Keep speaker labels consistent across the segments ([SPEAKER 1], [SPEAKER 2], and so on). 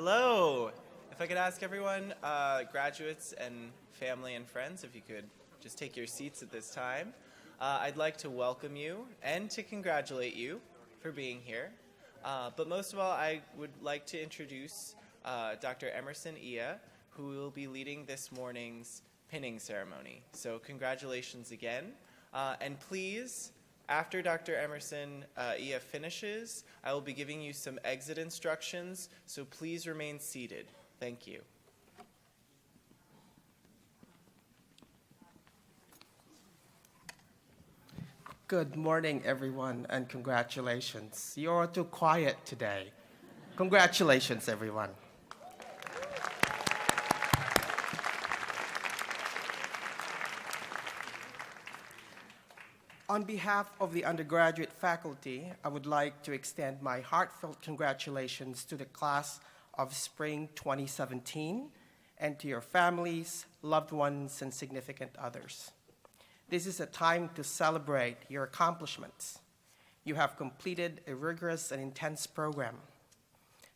[SPEAKER 1] Hello. If I could ask everyone, graduates and family and friends, if you could just take your seats at this time. I'd like to welcome you and to congratulate you for being here. But most of all, I would like to introduce Dr. Emerson Iya, who will be leading this morning's pinning ceremony. So congratulations again. And please, after Dr. Emerson Iya finishes, I will be giving you some exit instructions, so please remain seated. Thank you.
[SPEAKER 2] Good morning, everyone, and congratulations. You're too quiet today. Congratulations, everyone. On behalf of the undergraduate faculty, I would like to extend my heartfelt congratulations to the class of spring 2017 and to your families, loved ones, and significant others. This is a time to celebrate your accomplishments. You have completed a rigorous and intense program.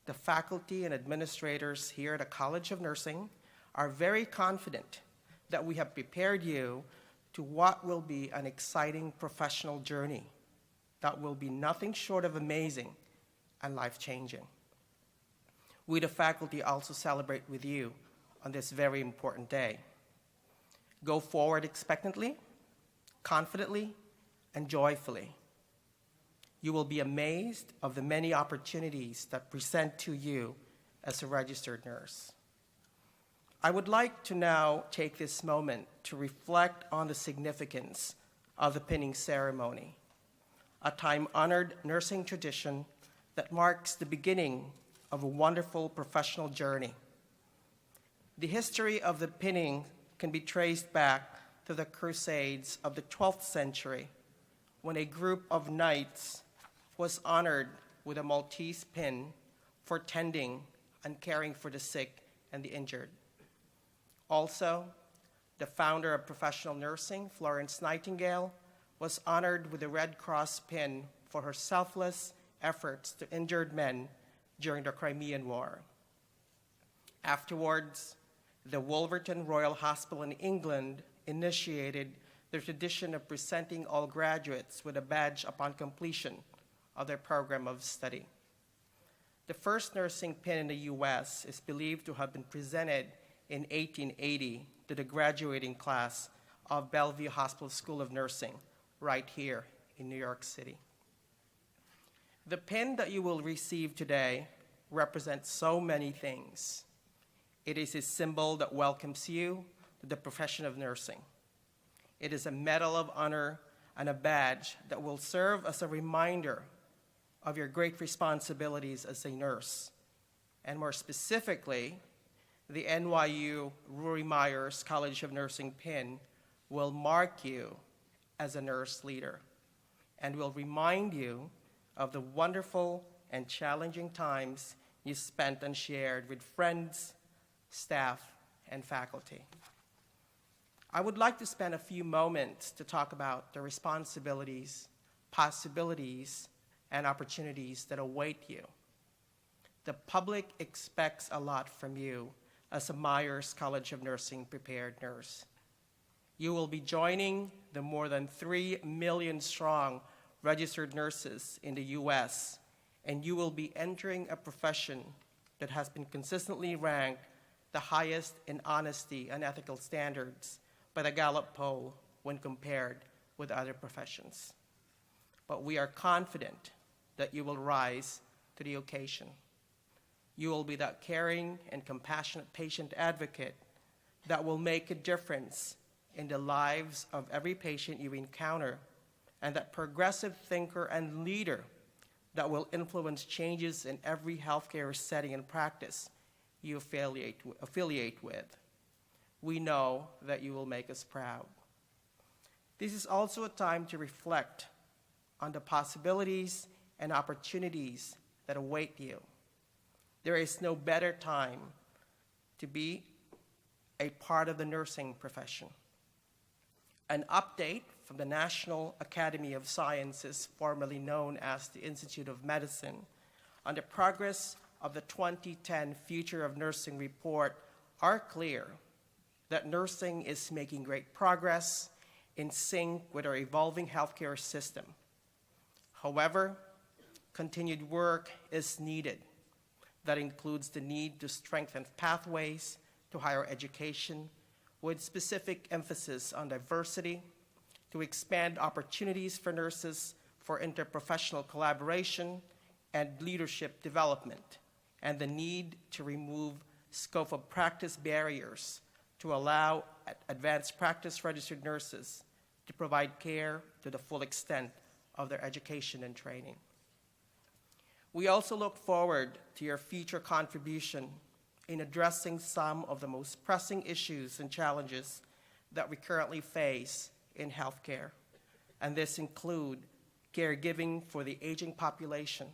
[SPEAKER 2] The faculty and administrators here at the College of Nursing are very confident that we have prepared you to what will be an exciting professional journey that will be nothing short of amazing and life-changing. We, the faculty, also celebrate with you on this very important day. Go forward expectantly, confidently, and joyfully. You will be amazed of the many opportunities that present to you as a registered nurse. I would like to now take this moment to reflect on the significance of the pinning ceremony, a time-honored nursing tradition that marks the beginning of a wonderful professional journey. The history of the pinning can be traced back to the Crusades of the 12th century, when a group of knights was honored with a Maltese pin for tending and caring for the sick and the injured. Also, the founder of professional nursing, Florence Nightingale, was honored with the Red Cross pin for her selfless efforts to injured men during the Crimean War. Afterwards, the Wolverton Royal Hospital in England initiated the tradition of presenting all graduates with a badge upon completion of their program of study. The first nursing pin in the US is believed to have been presented in 1880 to the graduating class of Bellevue Hospital School of Nursing, right here in New York City. The pin that you will receive today represents so many things. It is a symbol that welcomes you to the profession of nursing. It is a medal of honor and a badge that will serve as a reminder of your great responsibilities as a nurse, and more specifically, the NYU Rory Myers College of Nursing pin will mark you as a nurse leader and will remind you of the wonderful and challenging times you spent and shared with friends, staff, and faculty. I would like to spend a few moments to talk about the responsibilities, possibilities, and opportunities that await you. The public expects a lot from you as a Myers College of Nursing prepared nurse. You will be joining the more than 3 million strong registered nurses in the US, and you will be entering a profession that has been consistently ranked the highest in honesty and ethical standards by the Gallup poll when compared with other professions. But we are confident that you will rise to the occasion. You will be that caring and compassionate patient advocate that will make a difference in the lives of every patient you encounter, and that progressive thinker and leader that will influence changes in every healthcare setting and practice you affiliate with. We know that you will make us proud. This is also a time to reflect on the possibilities and opportunities that await you. There is no better time to be a part of the nursing profession. An update from the National Academy of Sciences, formerly known as the Institute of Medicine, on the progress of the 2010 Future of Nursing report are clear that nursing is making great progress in sync with our evolving healthcare system. However, continued work is needed. That includes the need to strengthen pathways to higher education with specific emphasis on diversity, to expand opportunities for nurses for interprofessional collaboration and leadership development, and the need to remove scope of practice barriers to allow advanced practice registered nurses to provide care to the full extent of their education and training. We also look forward to your future contribution in addressing some of the most pressing issues and challenges that we currently face in healthcare, and this include caregiving for the aging population,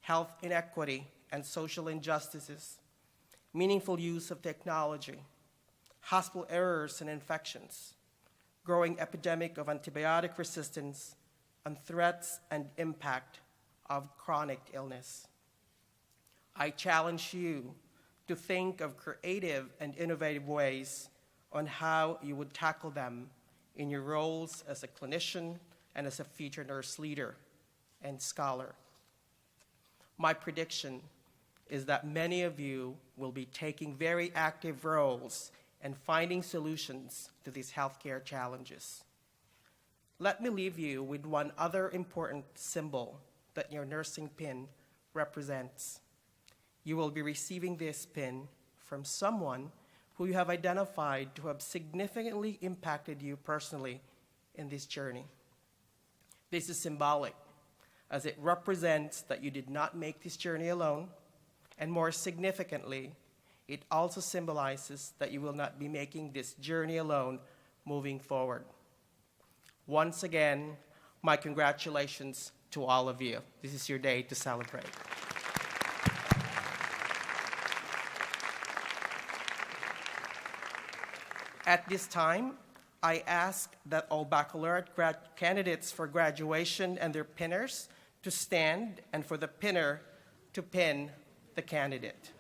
[SPEAKER 2] health inequity and social injustices, meaningful use of technology, hospital errors and infections, growing epidemic of antibiotic resistance, and threats and impact of chronic illness. I challenge you to think of creative and innovative ways on how you would tackle them in your roles as a clinician and as a future nurse leader and scholar. My prediction is that many of you will be taking very active roles and finding solutions to these healthcare challenges. Let me leave you with one other important symbol that your nursing pin represents. You will be receiving this pin from someone who you have identified to have significantly impacted you personally in this journey. This is symbolic, as it represents that you did not make this journey alone, and more significantly, it also symbolizes that you will not be making this journey alone moving forward. Once again, my congratulations to all of you. This is your day to celebrate. At this time, I ask that all baccalaureate candidates for graduation and their pinners to stand, and for the pinner to pin the candidate.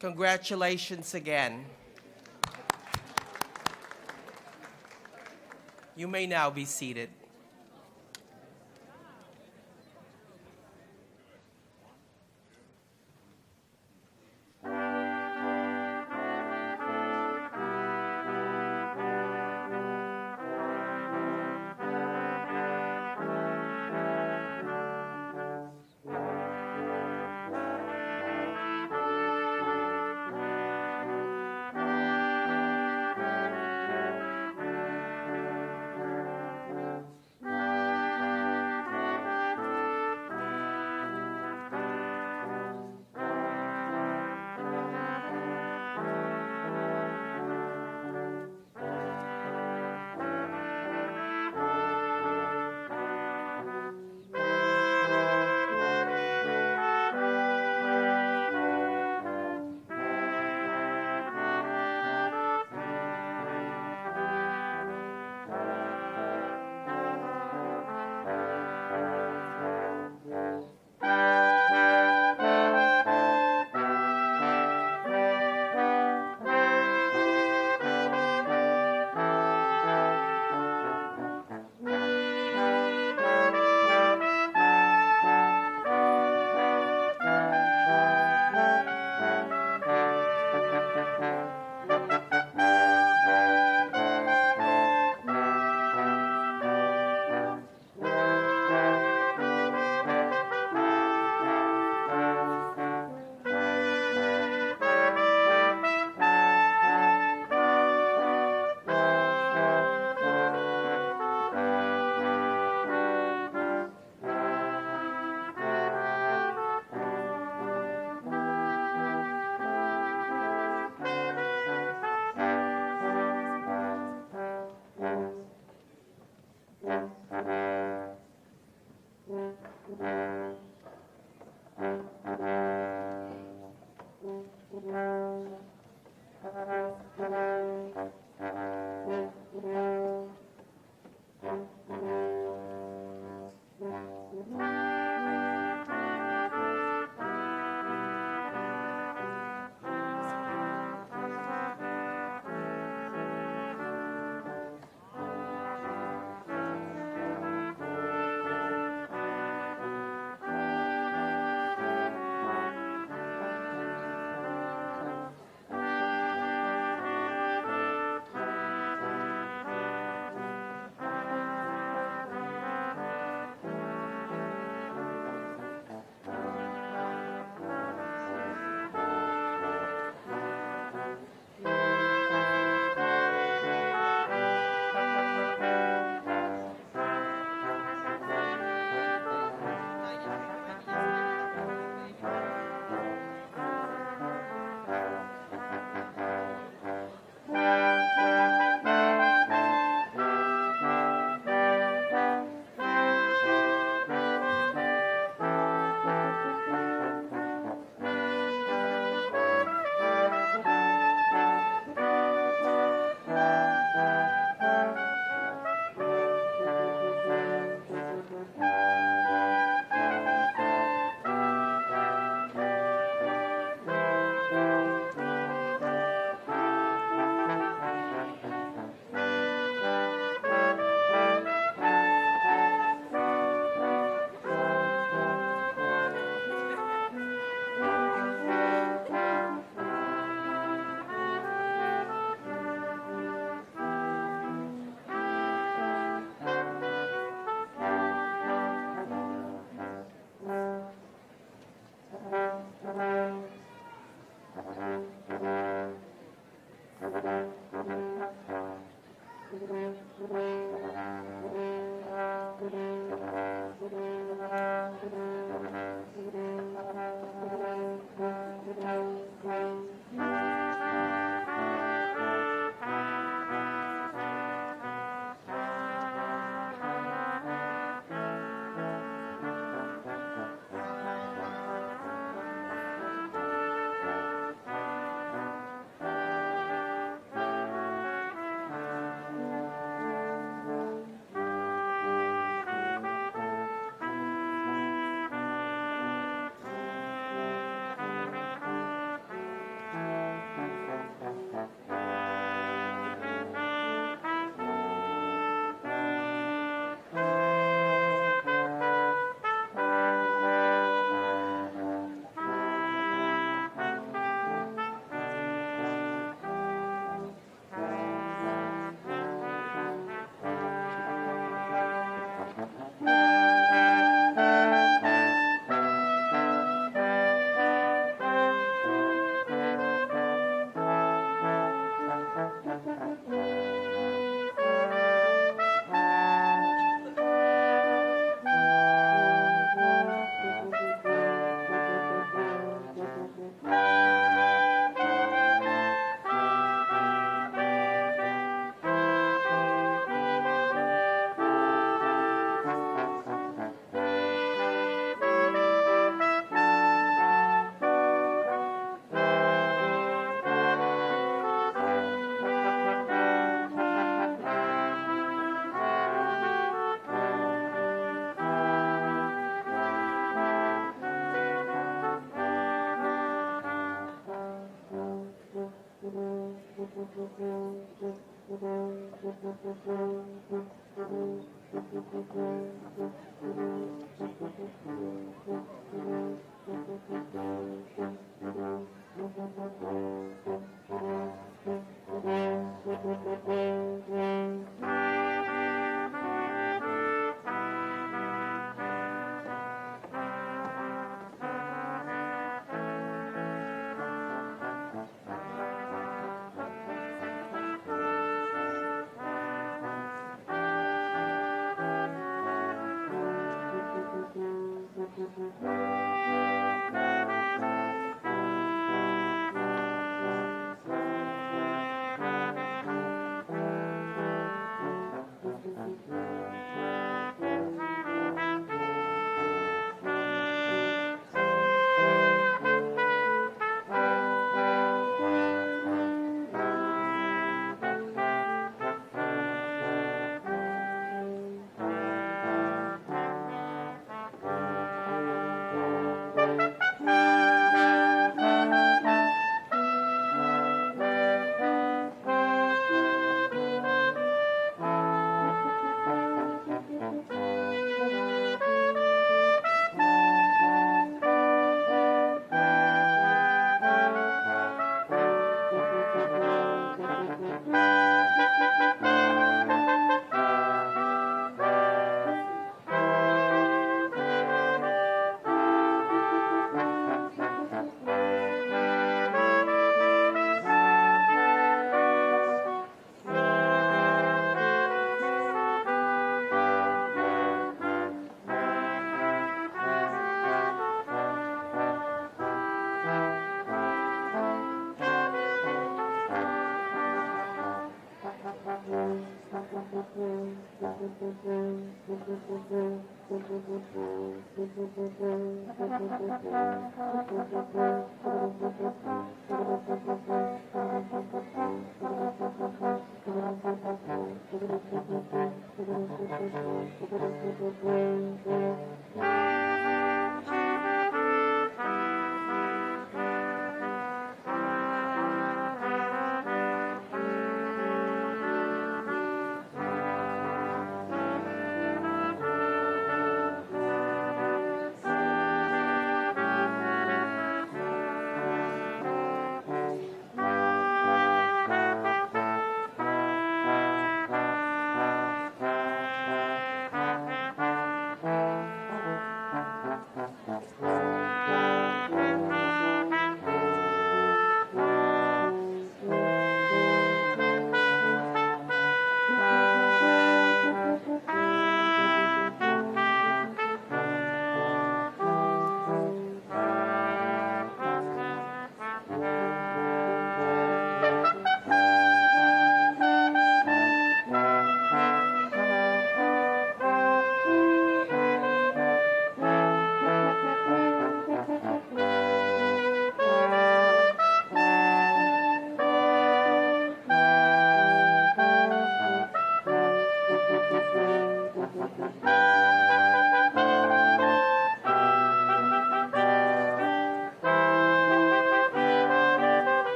[SPEAKER 2] Congratulations again. You may now be seated.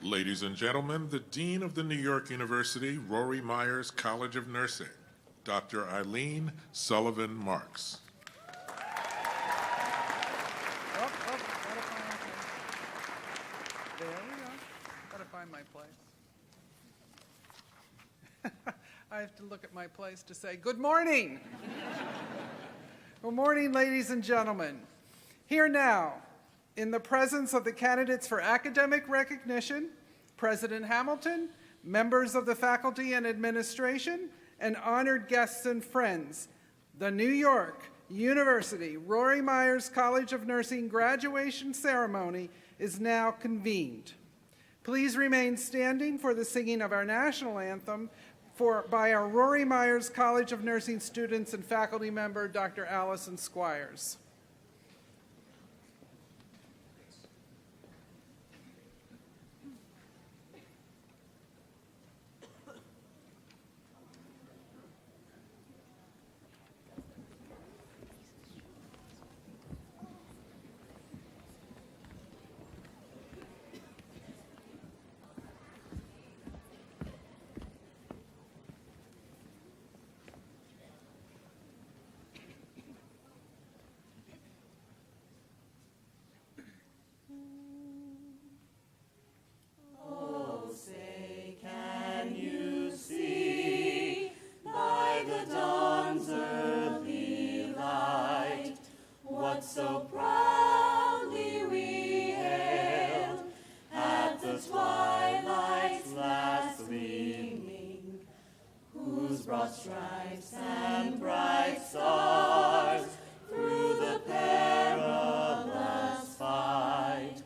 [SPEAKER 3] Ladies and gentlemen, the Dean of the New York University Rory Myers College of Nursing, Dr. Eileen Sullivan Marks.
[SPEAKER 4] There we go. Gotta find my place. I have to look at my place to say, good morning. Good morning, ladies and gentlemen. Here now, in the presence of the candidates for academic recognition, President Hamilton, members of the faculty and administration, and honored guests and friends, the New York University Rory Myers College of Nursing graduation ceremony is now convened. Please remain standing for the singing of our national anthem by our Rory Myers College of Nursing students and faculty member, Dr. Allison Squires.
[SPEAKER 5] broad stripes and bright stars, through the perilous fight.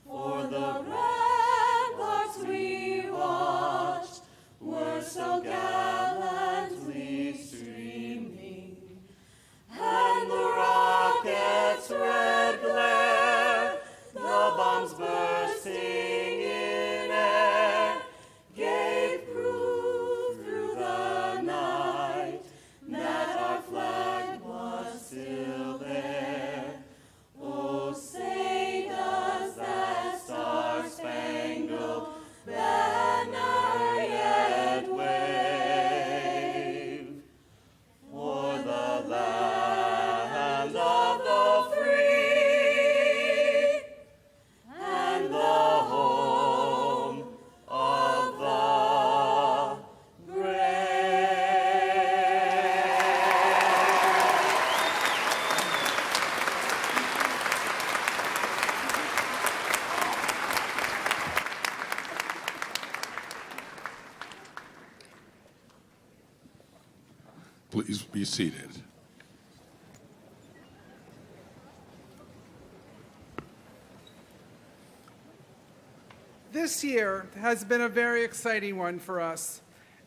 [SPEAKER 5] For the ramparts we watched were so gallantly streaming, and the rockets' red glare, the bombs bursting in air, gave proof through the night that our flag was still there. Oh, say does that star-spangled banner yet wave o'er the land of the free and the home of the brave.
[SPEAKER 3] Please be seated.
[SPEAKER 4] This year has been a very exciting one for us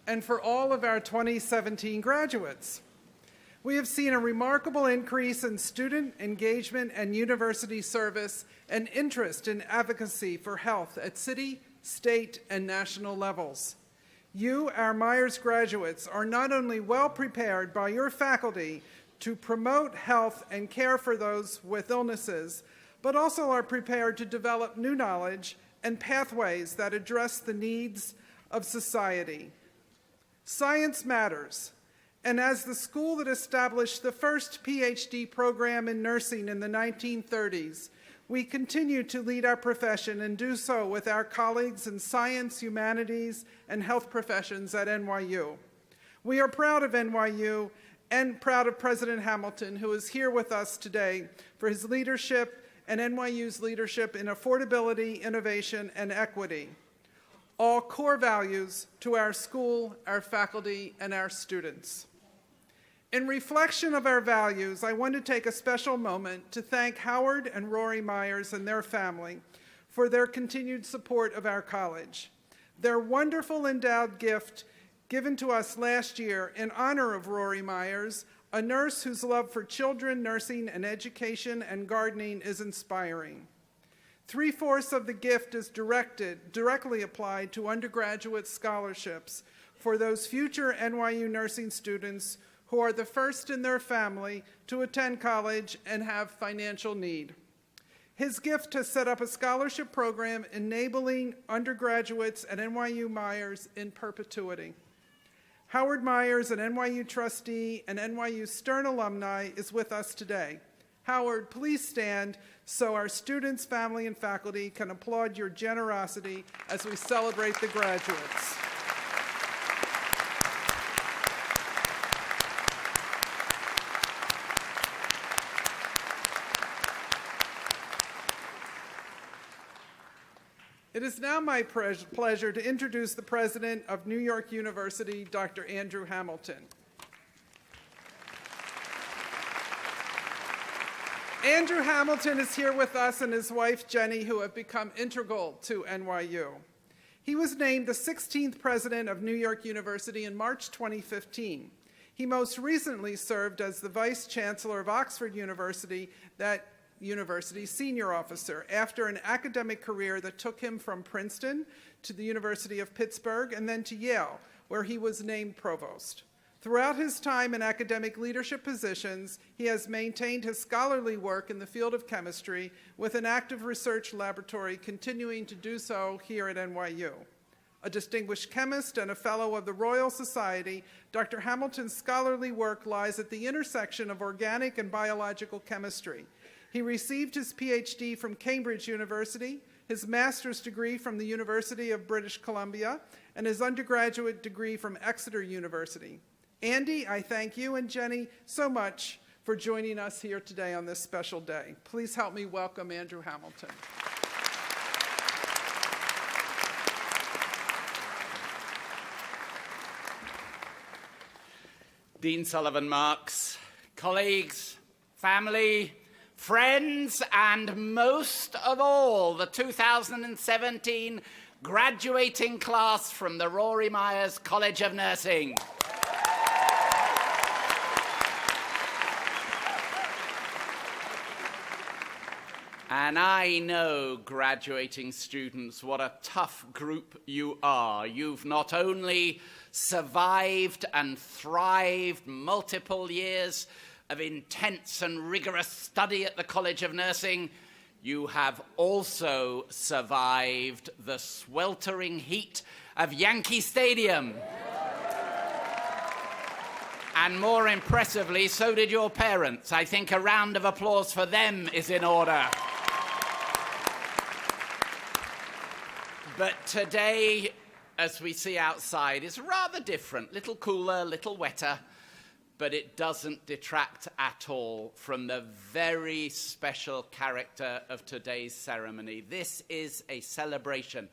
[SPEAKER 4] and for all of our 2017 graduates. We have seen a remarkable increase in student engagement and university service and interest in advocacy for health at city, state, and national levels. You, our Myers graduates, are not only well prepared by your faculty to promote health and care for those with illnesses, but also are prepared to develop new knowledge and pathways that address the needs of society. Science matters, and as the school that established the first PhD program in nursing in the 1930s, we continue to lead our profession and do so with our colleagues in science, humanities, and health professions at NYU. We are proud of NYU and proud of President Hamilton, who is here with us today, for his leadership and NYU's leadership in affordability, innovation, and equity. All core values to our school, our faculty, and our students. In reflection of our values, I want to take a special moment to thank Howard and Rory Myers and their family for their continued support of our college. Their wonderful endowed gift given to us last year in honor of Rory Myers, a nurse whose love for children, nursing, and education and gardening is inspiring. 3/4 of the gift is directly applied to undergraduate scholarships for those future NYU nursing students who are the first in their family to attend college and have financial need. His gift has set up a scholarship program enabling undergraduates at NYU Myers in perpetuity. Howard Myers, an NYU trustee and NYU Stern alumni, is with us today. Howard, please stand so our students, family, and faculty can applaud your generosity as we celebrate the graduates. It is now my pleasure to introduce the president of New York University, Dr. Andrew Hamilton. Andrew Hamilton is here with us and his wife, Jenny, who have become integral to NYU. He was named the 16th president of New York University in March 2015. He most recently served as the vice chancellor of Oxford University, that university's senior officer, after an academic career that took him from Princeton to the University of Pittsburgh and then to Yale, where he was named provost. Throughout his time in academic leadership positions, he has maintained his scholarly work in the field of chemistry with an active research laboratory, continuing to do so here at NYU. A distinguished chemist and a fellow of the Royal Society, Dr. Hamilton's scholarly work lies at the intersection of organic and biological chemistry. He received his PhD from Cambridge University, his master's degree from the University of British Columbia, and his undergraduate degree from Exeter University. Andy, I thank you and Jenny so much for joining us here today on this special day. Please help me welcome Andrew Hamilton.
[SPEAKER 6] Dean Sullivan Marks, colleagues, family, friends, and most of all, the 2017 graduating class from the Rory Myers College of Nursing. And I know, graduating students, what a tough group you are. You've not only survived and thrived multiple years of intense and rigorous study at the College of Nursing, you have also survived the sweltering heat of Yankee Stadium. And more impressively, so did your parents. I think a round of applause for them is in order. But today, as we see outside, is rather different. Little cooler, little wetter, but it doesn't detract at all from the very special character of today's ceremony. This is a celebration.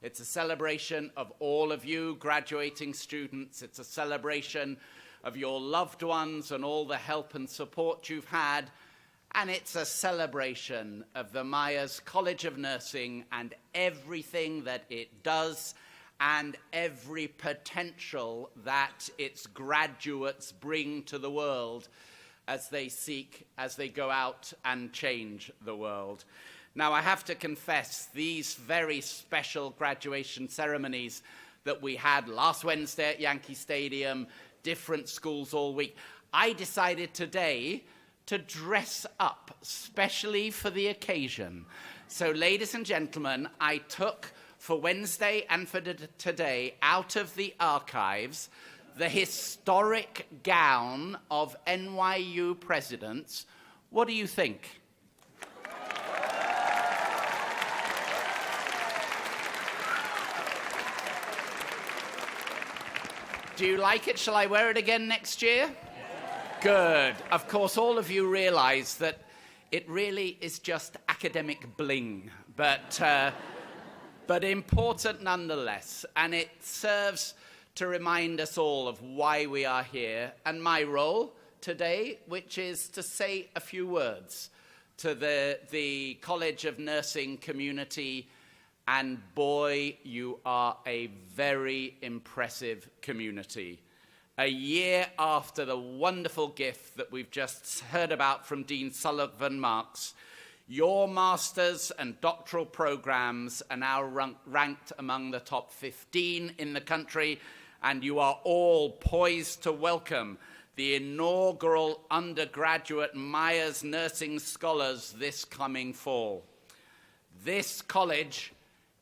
[SPEAKER 6] It's a celebration of all of you graduating students. It's a celebration of your loved ones and all the help and support you've had. And it's a celebration of the Myers College of Nursing and everything that it does and every potential that its graduates bring to the world as they go out and change the world. Now, I have to confess, these very special graduation ceremonies that we had last Wednesday at Yankee Stadium, different schools all week, I decided today to dress up, specially for the occasion. So, ladies and gentlemen, I took for Wednesday and for today out of the archives the historic gown of NYU presidents. What do you think? Do you like it? Shall I wear it again next year? Good. Of course, all of you realize that it really is just academic bling, but important nonetheless. And it serves to remind us all of why we are here and my role today, which is to say a few words to the College of Nursing community. And boy, you are a very impressive community. A year after the wonderful gift that we've just heard about from Dean Sullivan Marks, your master's and doctoral programs are now ranked among the top 15 in the country, and you are all poised to welcome the inaugural undergraduate Myers Nursing Scholars this coming fall. This college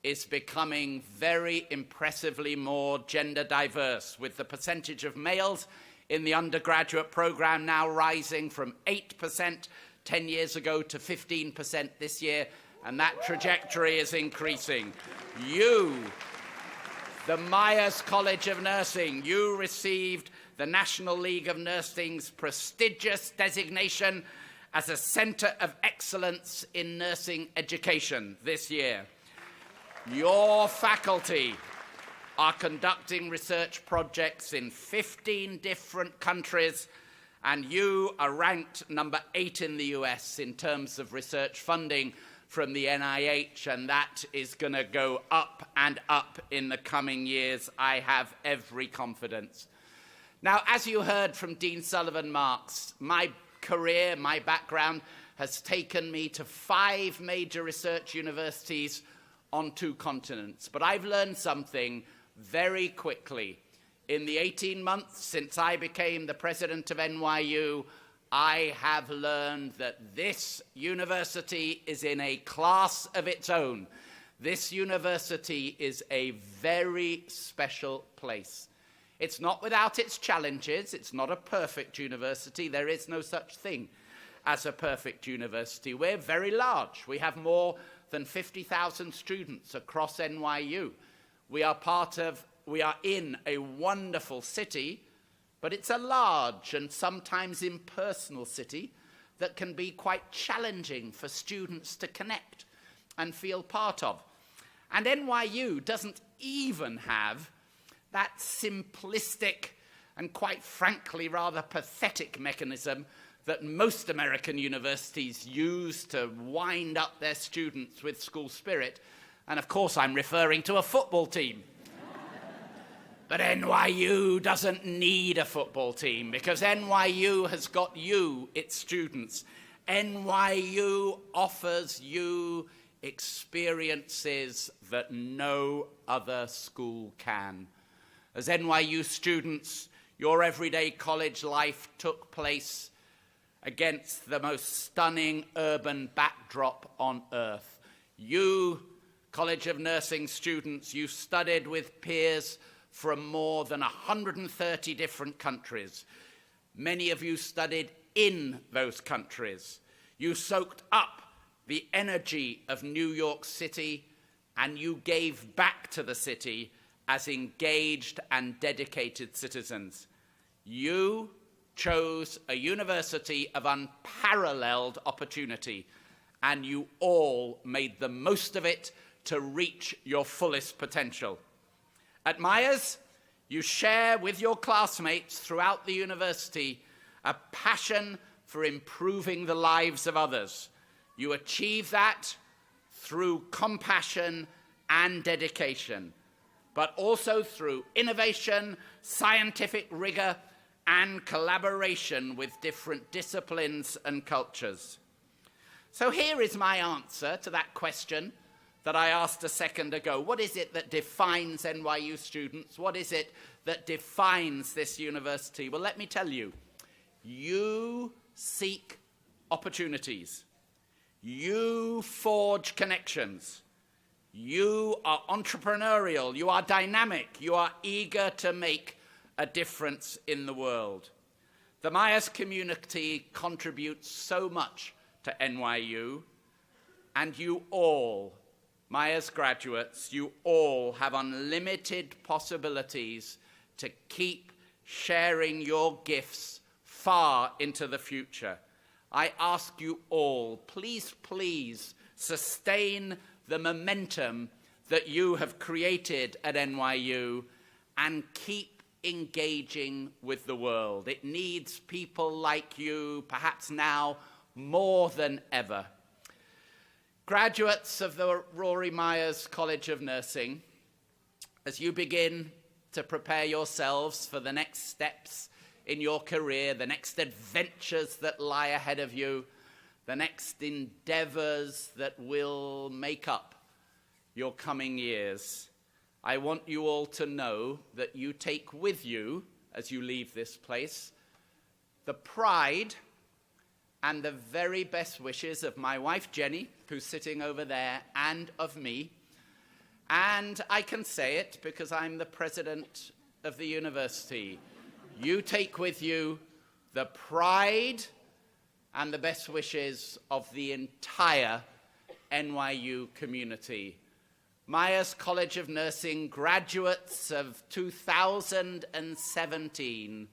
[SPEAKER 6] is becoming very impressively more gender diverse, with the percentage of males in the undergraduate program now rising from 8% 10 years ago to 15% this year, and that trajectory is increasing. You, the Myers College of Nursing, you received the National League of Nursing's prestigious designation as a Center of Excellence in Nursing Education this year. Your faculty are conducting research projects in 15 different countries, and you are ranked number 8 in the US in terms of research funding from the NIH, and that is going to go up and up in the coming years. I have every confidence. Now, as you heard from Dean Sullivan Marks, my career, my background has taken me to 5 major research universities on 2 continents. But I've learned something very quickly. In the 18 months since I became the president of NYU, I have learned that this university is in a class of its own. This university is a very special place. It's not without its challenges. It's not a perfect university. There is no such thing as a perfect university. We're very large. We have more than 50,000 students across NYU. We are in a wonderful city, but it's a large and sometimes impersonal city that can be quite challenging for students to connect and feel part of. And NYU doesn't even have that simplistic and quite frankly rather pathetic mechanism that most American universities use to wind up their students with school spirit. And of course I'm referring to a football team. But NYU doesn't need a football team because NYU has got you, its students. NYU offers you experiences that no other school can. As NYU students, your everyday college life took place against the most stunning urban backdrop on earth. You, College of Nursing students, you studied with peers from more than 130 different countries. Many of you studied in those countries. You soaked up the energy of New York City, and you gave back to the city as engaged and dedicated citizens. You chose a university of unparalleled opportunity, and you all made the most of it to reach your fullest potential. At Myers, you share with your classmates throughout the university a passion for improving the lives of others. You achieve that through compassion and dedication, but also through innovation, scientific rigor, and collaboration with different disciplines and cultures. So here is my answer to that question that I asked a second ago. What is it that defines NYU students? What is it that defines this university? Well, let me tell you. You seek opportunities. You forge connections. You are entrepreneurial. You are dynamic. You are eager to make a difference in the world. The Myers community contributes so much to NYU, and you all, Myers graduates, you all have unlimited possibilities to keep sharing your gifts far into the future. I ask you all, please, please sustain the momentum that you have created at NYU and keep engaging with the world. It needs people like you, perhaps now more than ever. Graduates of the Rory Myers College of Nursing, as you begin to prepare yourselves for the next steps in your career, the next adventures that lie ahead of you, the next endeavors that will make up your coming years, I want you all to know that you take with you, as you leave this place, the pride and the very best wishes of my wife, Jenny, who's sitting over there, and of me. And I can say it because I'm the president of the university. You take with you the pride and the best wishes of the entire NYU community. Myers College of Nursing graduates of 2017,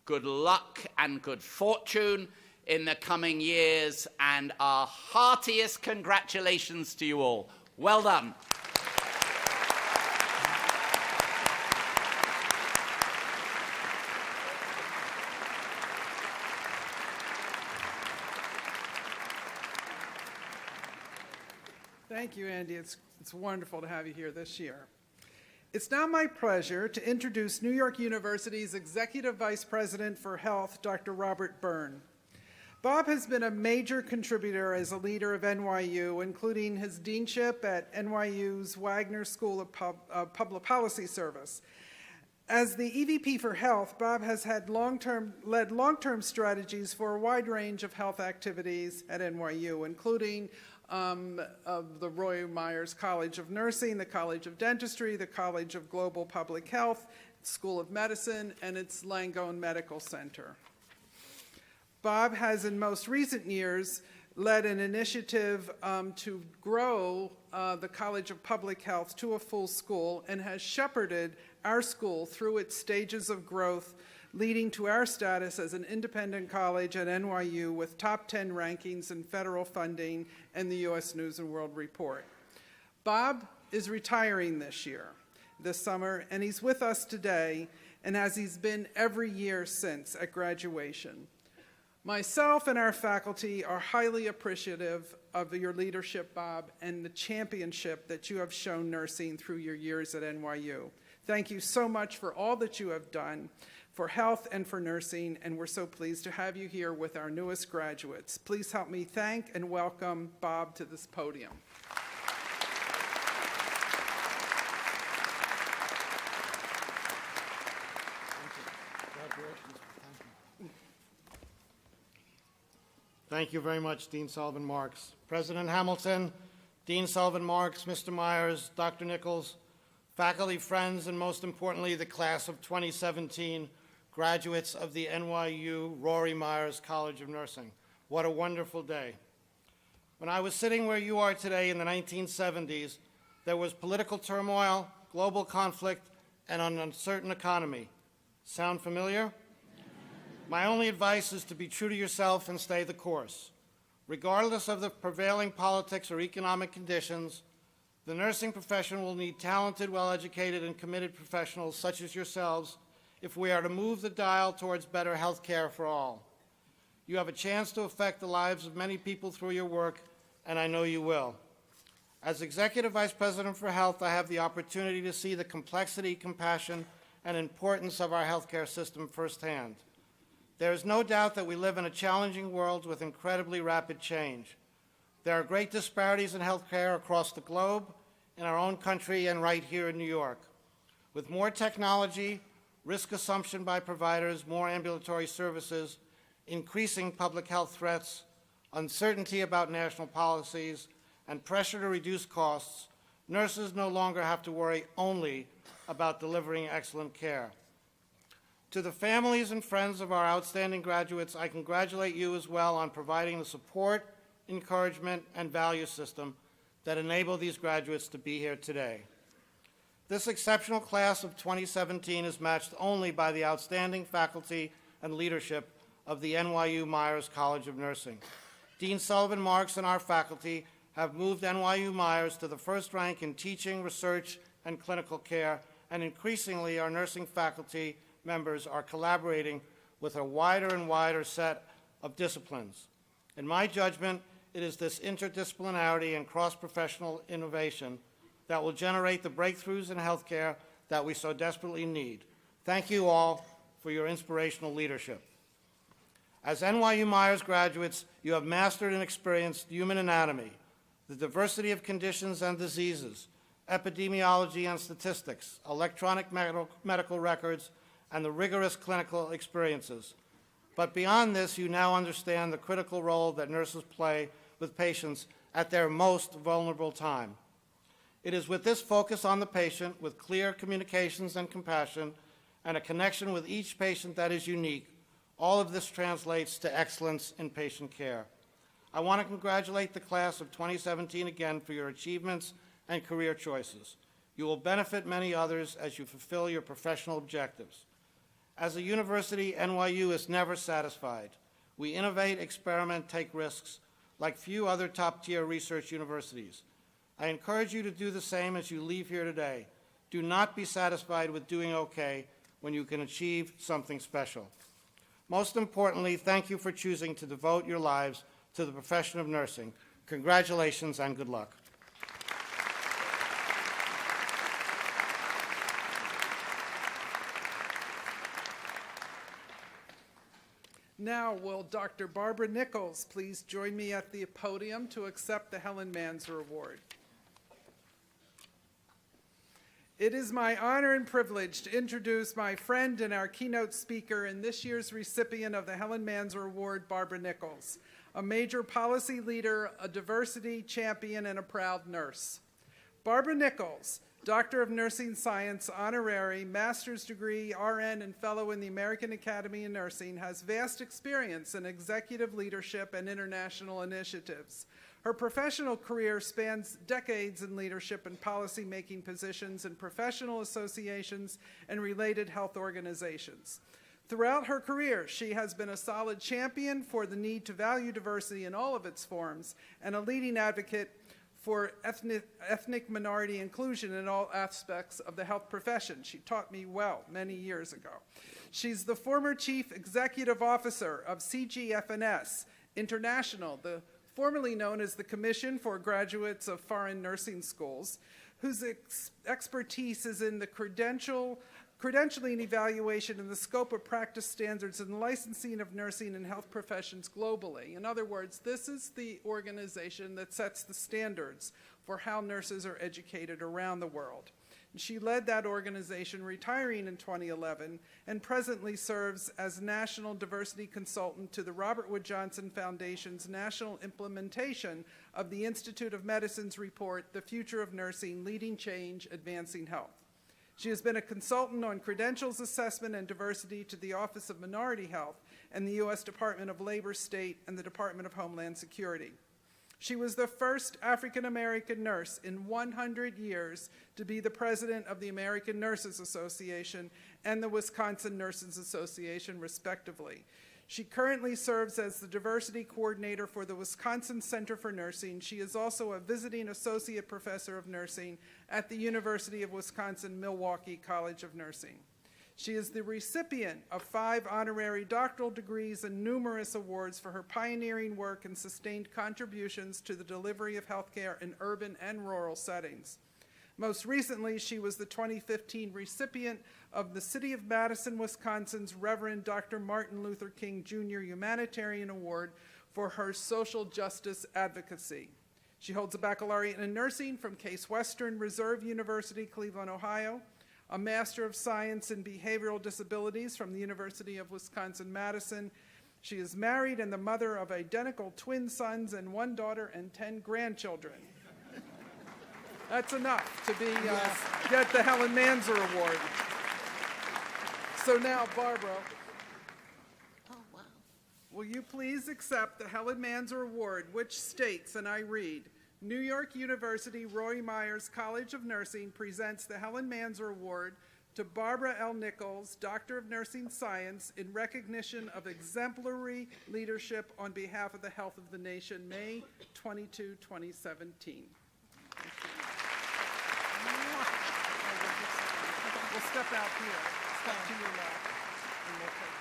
[SPEAKER 6] good luck and good fortune in the coming years, and our heartiest congratulations to you all. Well done.
[SPEAKER 4] Thank you, Andy. It's wonderful to have you here this year. It's now my pleasure to introduce New York University's Executive Vice President for Health, Dr. Robert Byrne. Bob has been a major contributor as a leader of NYU, including his deanship at NYU's Wagner School of Public Policy Service. As the EVP for Health, Bob has led long-term strategies for a wide range of health activities at NYU, including of the Rory Myers College of Nursing, the College of Dentistry, the College of Global Public Health, School of Medicine, and its Langone Medical Center. Bob has, in most recent years, led an initiative to grow the College of Public Health to a full school and has shepherded our school through its stages of growth, leading to our status as an independent college at NYU with top 10 rankings in federal funding and the U.S. News and World Report. Bob is retiring this summer, and he's with us today and as he's been every year since at graduation. Myself and our faculty are highly appreciative of your leadership, Bob, and the championship that you have shown nursing through your years at NYU. Thank you so much for all that you have done for health and for nursing, and we're so pleased to have you here with our newest graduates. Please help me thank and welcome Bob to this podium.
[SPEAKER 7] Thank you very much, Dean Sullivan Marks. President Hamilton, Dean Sullivan Marks, Mr. Myers, Dr. Nichols, faculty, friends, and most importantly, the class of 2017 graduates of the NYU Rory Myers College of Nursing. What a wonderful day. When I was sitting where you are today in the 1970s, there was political turmoil, global conflict, and an uncertain economy. Sound familiar? My only advice is to be true to yourself and stay the course. Regardless of the prevailing politics or economic conditions, the nursing profession will need talented, well-educated, and committed professionals such as yourselves if we are to move the dial towards better health care for all. You have a chance to affect the lives of many people through your work, and I know you will. As Executive Vice President for Health, I have the opportunity to see the complexity, compassion, and importance of our healthcare system firsthand. There is no doubt that we live in a challenging world with incredibly rapid change. There are great disparities in healthcare across the globe, in our own country, and right here in New York. With more technology, risk assumption by providers, more ambulatory services, increasing public health threats, uncertainty about national policies, and pressure to reduce costs, nurses no longer have to worry only about delivering excellent care. To the families and friends of our outstanding graduates, I congratulate you as well on providing the support, encouragement, and value system that enable these graduates to be here today. This exceptional class of 2017 is matched only by the outstanding faculty and leadership of the NYU Myers College of Nursing. Dean Sullivan Marks and our faculty have moved NYU Myers to the first rank in teaching, research, and clinical care, and increasingly our nursing faculty members are collaborating with a wider and wider set of disciplines. In my judgment, it is this interdisciplinarity and cross-professional innovation that will generate the breakthroughs in healthcare that we so desperately need. Thank you all for your inspirational leadership. As NYU Myers graduates, you have mastered and experienced human anatomy, the diversity of conditions and diseases, epidemiology and statistics, electronic medical records, and the rigorous clinical experiences. But beyond this, you now understand the critical role that nurses play with patients at their most vulnerable time. It is with this focus on the patient, with clear communications and compassion, and a connection with each patient that is unique, all of this translates to excellence in patient care. I want to congratulate the class of 2017 again for your achievements and career choices. You will benefit many others as you fulfill your professional objectives. As a university, NYU is never satisfied. We innovate, experiment, take risks, like few other top-tier research universities. I encourage you to do the same as you leave here today. Do not be satisfied with doing okay when you can achieve something special. Most importantly, thank you for choosing to devote your lives to the profession of nursing. Congratulations and good luck.
[SPEAKER 4] Now, will Dr. Barbara Nichols please join me at the podium to accept the Helen Manzer Award? It is my honor and privilege to introduce my friend and our keynote speaker and this year's recipient of the Helen Manzer Award, Barbara Nichols, a major policy leader, a diversity champion, and a proud nurse. Barbara Nichols, Doctor of Nursing Science, honorary, master's degree, RN, and fellow in the American Academy of Nursing, has vast experience in executive leadership and international initiatives. Her professional career spans decades in leadership and policy-making positions in professional associations and related health organizations. Throughout her career, she has been a solid champion for the need to value diversity in all of its forms and a leading advocate for ethnic minority inclusion in all aspects of the health profession. She taught me well many years ago. She's the former Chief Executive Officer of CGFNS International, formerly known as the Commission for Graduates of Foreign Nursing Schools, whose expertise is in the credentialing, evaluation, and the scope of practice standards and licensing of nursing and health professions globally. In other words, this is the organization that sets the standards for how nurses are educated around the world. And she led that organization, retiring in 2011, and presently serves as National Diversity Consultant to the Robert Wood Johnson Foundation's national implementation of the Institute of Medicine's report, The Future of Nursing, Leading Change, Advancing Health. She has been a consultant on credentials assessment and diversity to the Office of Minority Health and the U.S. Department of Labor, State, and the Department of Homeland Security. She was the first African-American nurse in 100 years to be the president of the American Nurses Association and the Wisconsin Nurses Association, respectively. She currently serves as the diversity coordinator for the Wisconsin Center for Nursing. She is also a visiting associate professor of nursing at the University of Wisconsin-Milwaukee College of Nursing. She is the recipient of 5 honorary doctoral degrees and numerous awards for her pioneering work and sustained contributions to the delivery of healthcare in urban and rural settings. Most recently, she was the 2015 recipient of the City of Madison, Wisconsin's Reverend Dr. Martin Luther King Jr. Humanitarian Award for her social justice advocacy. She holds a baccalaureate in nursing from Case Western Reserve University, Cleveland, Ohio, a Master of Science in Behavioral Disabilities from the University of Wisconsin-Madison. She is married and the mother of identical twin sons and 1 daughter and 10 grandchildren. That's enough to get the Helen Manzer Award. So now, Barbara, will you please accept the Helen Manzer Award, which states, and I read, New York University Roy Myers College of Nursing presents the Helen Manzer Award to Barbara L. Nichols, Doctor of Nursing Science, in recognition of exemplary leadership on behalf of the health of the nation, May 22, 2017. We'll step out here. Step to your left, and we'll take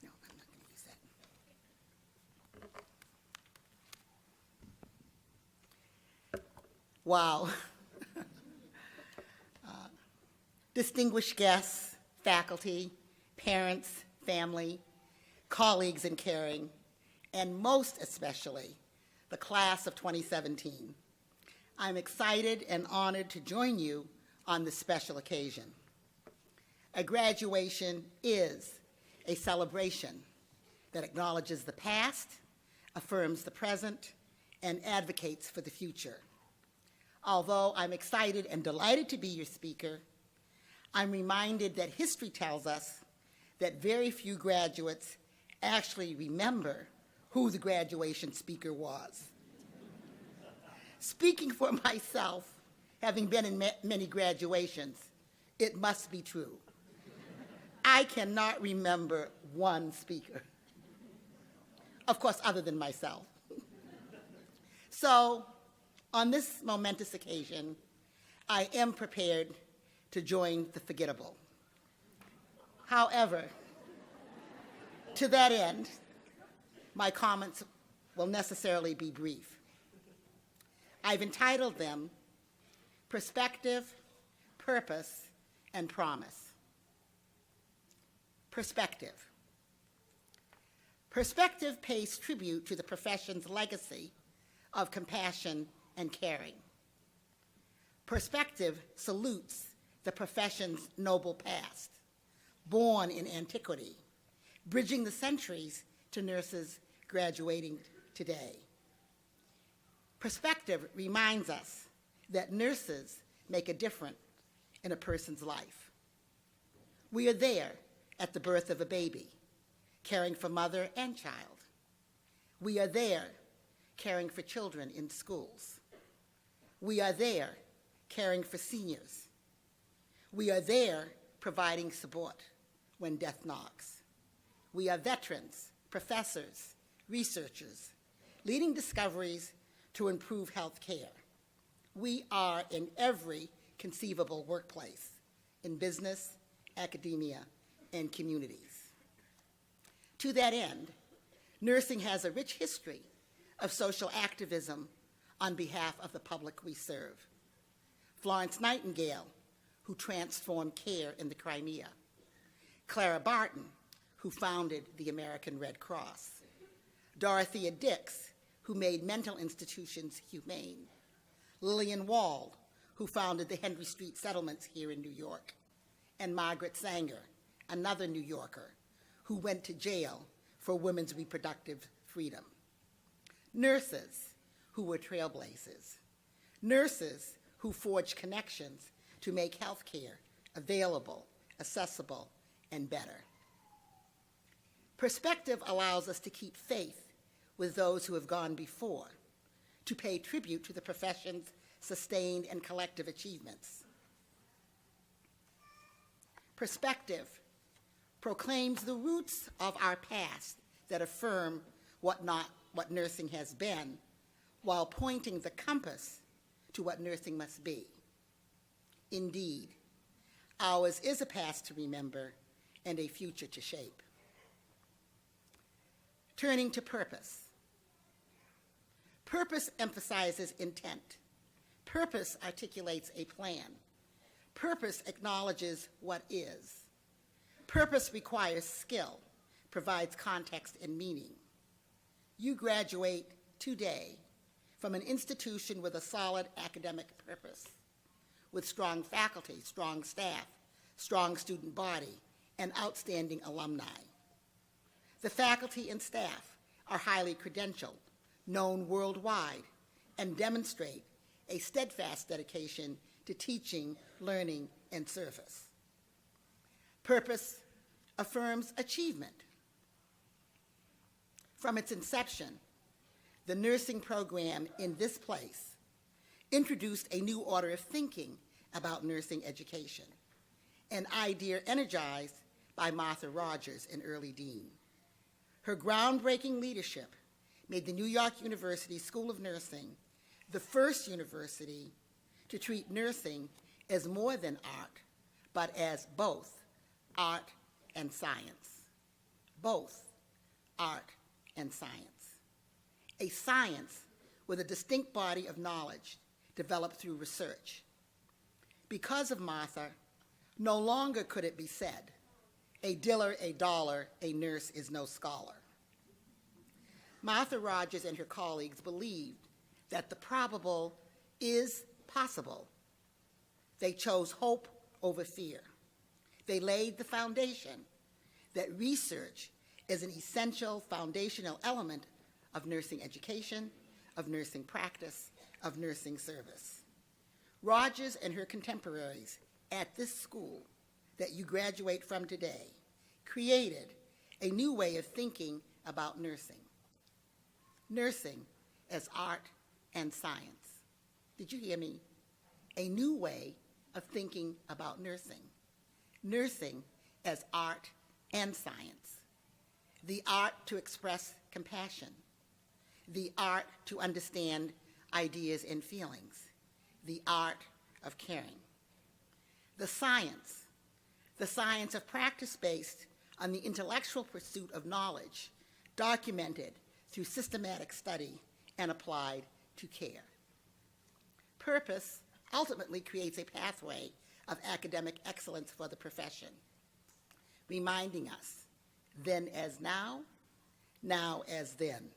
[SPEAKER 8] No, I'm not going to use that. Wow. Distinguished guests, faculty, parents, family, colleagues in caring, and most especially, the class of 2017. I'm excited and honored to join you on this special occasion. A graduation is a celebration that acknowledges the past, affirms the present, and advocates for the future. Although I'm excited and delighted to be your speaker, I'm reminded that history tells us that very few graduates actually remember who the graduation speaker was. Speaking for myself, having been in many graduations, it must be true. I cannot remember one speaker, of course, other than myself. So, on this momentous occasion, I am prepared to join the forgettable. However, to that end, my comments will necessarily be brief. I've entitled them Perspective, Purpose, and Promise. Perspective. Perspective pays tribute to the profession's legacy of compassion and caring. Perspective salutes the profession's noble past, born in antiquity, bridging the centuries to nurses graduating today. Perspective reminds us that nurses make a difference in a person's life. We are there at the birth of a baby, caring for mother and child. We are there caring for children in schools. We are there caring for seniors. We are there providing support when death knocks. We are veterans, professors, researchers, leading discoveries to improve health care. We are in every conceivable workplace, in business, academia, and communities. To that end, nursing has a rich history of social activism on behalf of the public we serve. Florence Nightingale, who transformed care in the Crimea. Clara Barton, who founded the American Red Cross. Dorothea Dix, who made mental institutions humane. Lillian Wald, who founded the Henry Street settlements here in New York. And Margaret Sanger, another New Yorker, who went to jail for women's reproductive freedom. Nurses, who were trailblazers. Nurses who forged connections to make health care available, accessible, and better. Perspective allows us to keep faith with those who have gone before, to pay tribute to the profession's sustained and collective achievements. Perspective proclaims the roots of our past that affirm what nursing has been, while pointing the compass to what nursing must be. Indeed, ours is a past to remember and a future to shape. Turning to purpose. Purpose emphasizes intent. Purpose articulates a plan. Purpose acknowledges what is. Purpose requires skill, provides context and meaning. You graduate today from an institution with a solid academic purpose, with strong faculty, strong staff, strong student body, and outstanding alumni. The faculty and staff are highly credentialed, known worldwide, and demonstrate a steadfast dedication to teaching, learning, and service. Purpose affirms achievement. From its inception, the nursing program in this place introduced a new order of thinking about nursing education, an idea energized by Martha Rogers, an early dean. Her groundbreaking leadership made the New York University School of Nursing the first university to treat nursing as more than art, but as both art and science. Both art and science. A science with a distinct body of knowledge developed through research. Because of Martha, no longer could it be said, a diller, a dollar, a nurse is no scholar. Martha Rogers and her colleagues believed that the probable is possible. They chose hope over fear. They laid the foundation that research is an essential foundational element of nursing education, of nursing practice, of nursing service. Rogers and her contemporaries at this school that you graduate from today created a new way of thinking about nursing. Nursing as art and science. Did you hear me? A new way of thinking about nursing. Nursing as art and science. The art to express compassion. The art to understand ideas and feelings. The art of caring. The science of practice based on the intellectual pursuit of knowledge, documented through systematic study and applied to care. Purpose ultimately creates a pathway of academic excellence for the profession, reminding us, then as now, now as then,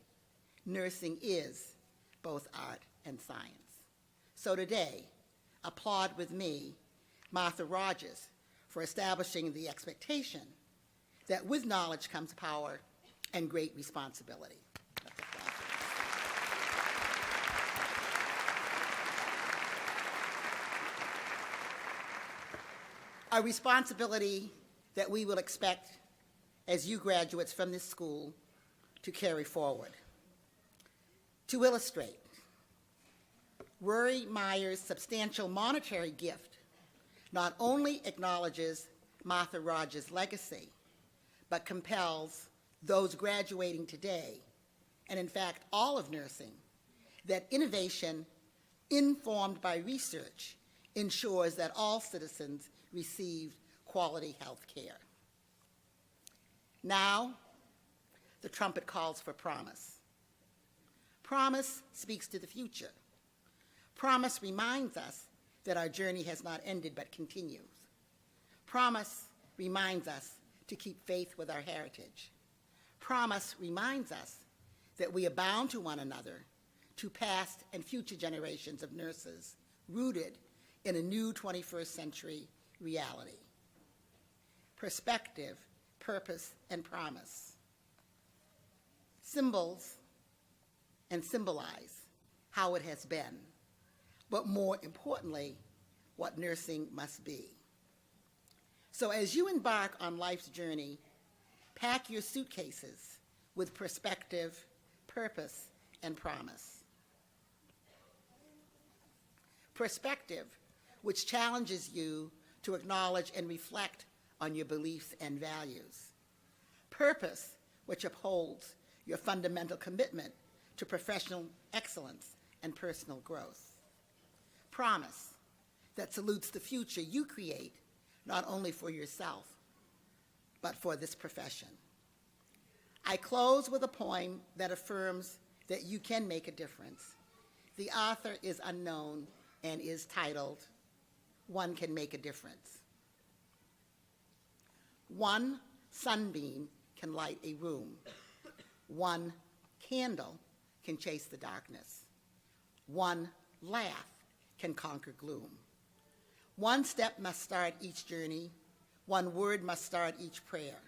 [SPEAKER 8] nursing is both art and science. So today, applaud with me Martha Rogers for establishing the expectation that with knowledge comes power and great responsibility. A responsibility that we will expect as you graduates from this school to carry forward. To illustrate, Rory Meyer's substantial monetary gift not only acknowledges Martha Rogers' legacy, but compels those graduating today, and in fact all of nursing, that innovation informed by research ensures that all citizens receive quality health care. Now, the trumpet calls for promise. Promise speaks to the future. Promise reminds us that our journey has not ended but continues. Promise reminds us to keep faith with our heritage. Promise reminds us that we are bound to one another, to past and future generations of nurses, rooted in a new 21st century reality. Perspective, purpose, and promise. Symbols and symbolize how it has been, but more importantly, what nursing must be. So as you embark on life's journey, pack your suitcases with perspective, purpose, and promise. Perspective, which challenges you to acknowledge and reflect on your beliefs and values. Purpose, which upholds your fundamental commitment to professional excellence and personal growth. Promise, that salutes the future you create, not only for yourself, but for this profession. I close with a poem that affirms that you can make a difference. The author is unknown and is titled, One Can Make a Difference. One sunbeam can light a room. One candle can chase the darkness. One laugh can conquer gloom. One step must start each journey. One word must start each prayer.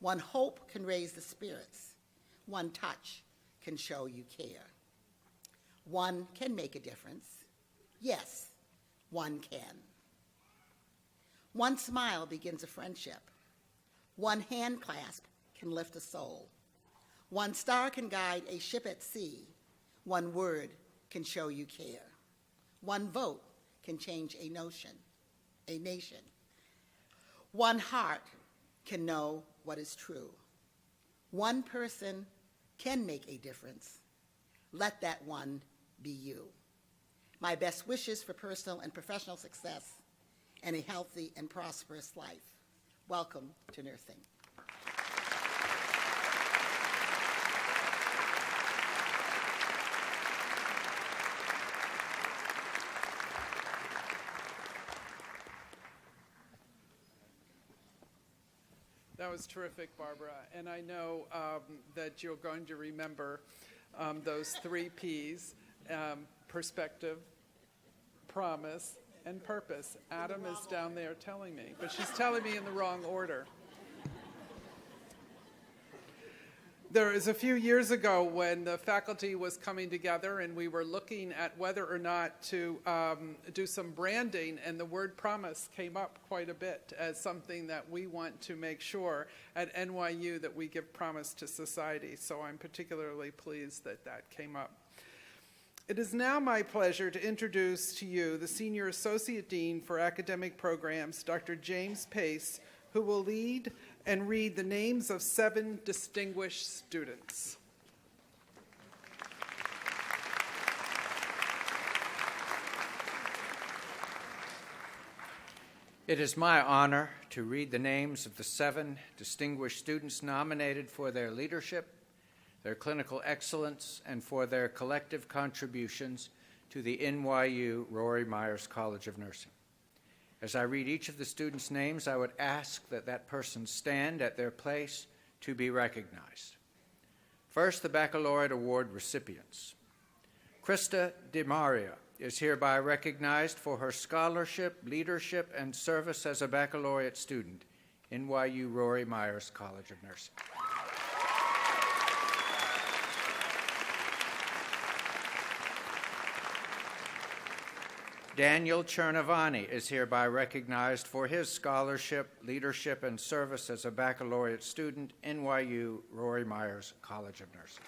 [SPEAKER 8] One hope can raise the spirits. One touch can show you care. One can make a difference. Yes, one can. One smile begins a friendship. One hand clasp can lift a soul. One star can guide a ship at sea. One word can show you care. One vote can change a nation. One heart can know what is true. One person can make a difference. Let that one be you. My best wishes for personal and professional success and a healthy and prosperous life. Welcome to nursing.
[SPEAKER 4] That was terrific, Barbara. And I know that you're going to remember those 3 Ps, perspective, promise, and purpose. Adam is down there telling me, but she's telling me in the wrong order. There is a few years ago when the faculty was coming together and we were looking at whether or not to do some branding, and the word promise came up quite a bit as something that we want to make sure at NYU that we give promise to society. So I'm particularly pleased that that came up. It is now my pleasure to introduce to you the Senior Associate Dean for Academic Programs, Dr. James Pace, who will lead and read the names of 7 distinguished students.
[SPEAKER 9] It is my honor to read the names of the 7 distinguished students nominated for their leadership, their clinical excellence, and for their collective contributions to the NYU Rory Myers College of Nursing. As I read each of the students' names, I would ask that that person stand at their place to be recognized. First, the Baccalaureate Award recipients. Krista DeMaria is hereby recognized for her scholarship, leadership, and service as a baccalaureate student, NYU Rory Myers College of Nursing. Daniel Chernavani is hereby recognized for his scholarship, leadership, and service as a baccalaureate student, NYU Rory Myers College of Nursing.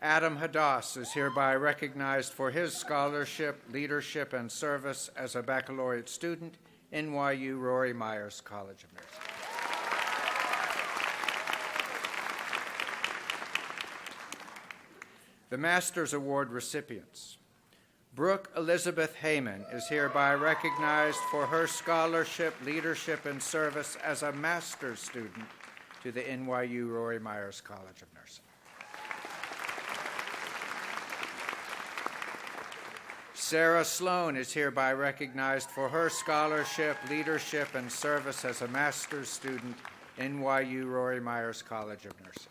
[SPEAKER 9] Adam Hadass is hereby recognized for his scholarship, leadership, and service as a baccalaureate student, NYU Rory Myers College of Nursing. The Master's Award recipients. Brooke Elizabeth Heyman is hereby recognized for her scholarship, leadership, and service as a master's student to the NYU Rory Myers College of Nursing. Sarah Sloan is hereby recognized for her scholarship, leadership, and service as a master's student, NYU Rory Myers College of Nursing.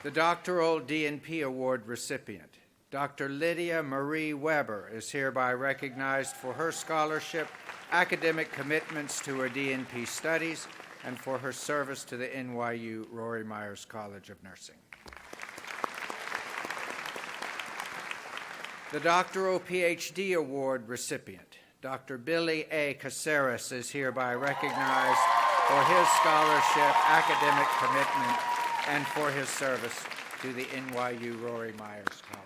[SPEAKER 9] The Doctoral D&P Award recipient, Dr. Lydia Marie Weber, is hereby recognized for her scholarship, academic commitments to her D&P studies, and for her service to the NYU Rory Myers College of Nursing. The Doctoral PhD Award recipient, Dr. Billy A. Caceres, is hereby recognized for his scholarship, academic commitment, and for his service to the NYU Rory Myers College.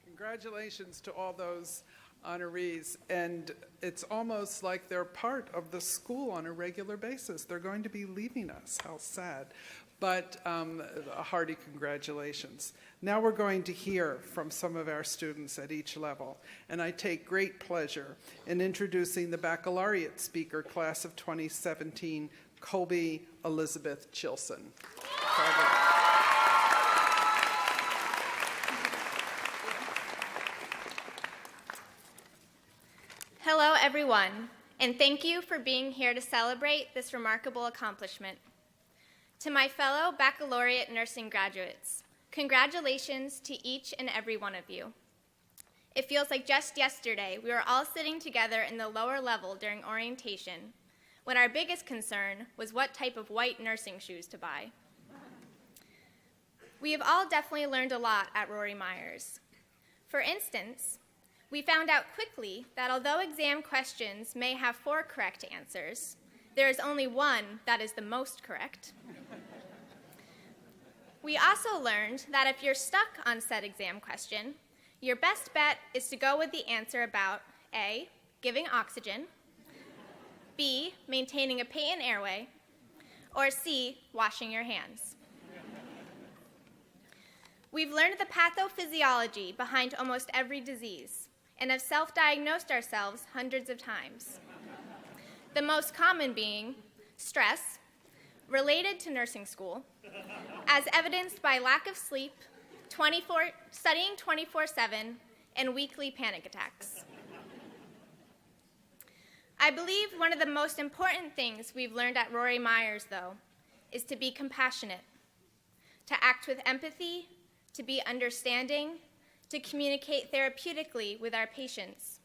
[SPEAKER 4] Congratulations to all those honorees, and it's almost like they're part of the school on a regular basis. They're going to be leaving us. How sad. But a hearty congratulations. Now we're going to hear from some of our students at each level, and I take great pleasure in introducing the baccalaureate speaker, class of 2017, Colby Elizabeth Chilson.
[SPEAKER 10] Hello, everyone, and thank you for being here to celebrate this remarkable accomplishment. To my fellow baccalaureate nursing graduates, congratulations to each and every one of you. It feels like just yesterday we were all sitting together in the lower level during orientation when our biggest concern was what type of white nursing shoes to buy. We have all definitely learned a lot at Rory Myers. For instance, we found out quickly that although exam questions may have 4 correct answers, there is only one that is the most correct. We also learned that if you're stuck on said exam question, your best bet is to go with the answer about A, giving oxygen, B, maintaining a patent airway, or C, washing your hands. We've learned the pathophysiology behind almost every disease and have self-diagnosed ourselves hundreds of times. The most common being stress, related to nursing school, as evidenced by lack of sleep, studying 24/7, and weekly panic attacks. I believe one of the most important things we've learned at Rory Myers, though, is to be compassionate, to act with empathy, to be understanding, to communicate therapeutically with our patients.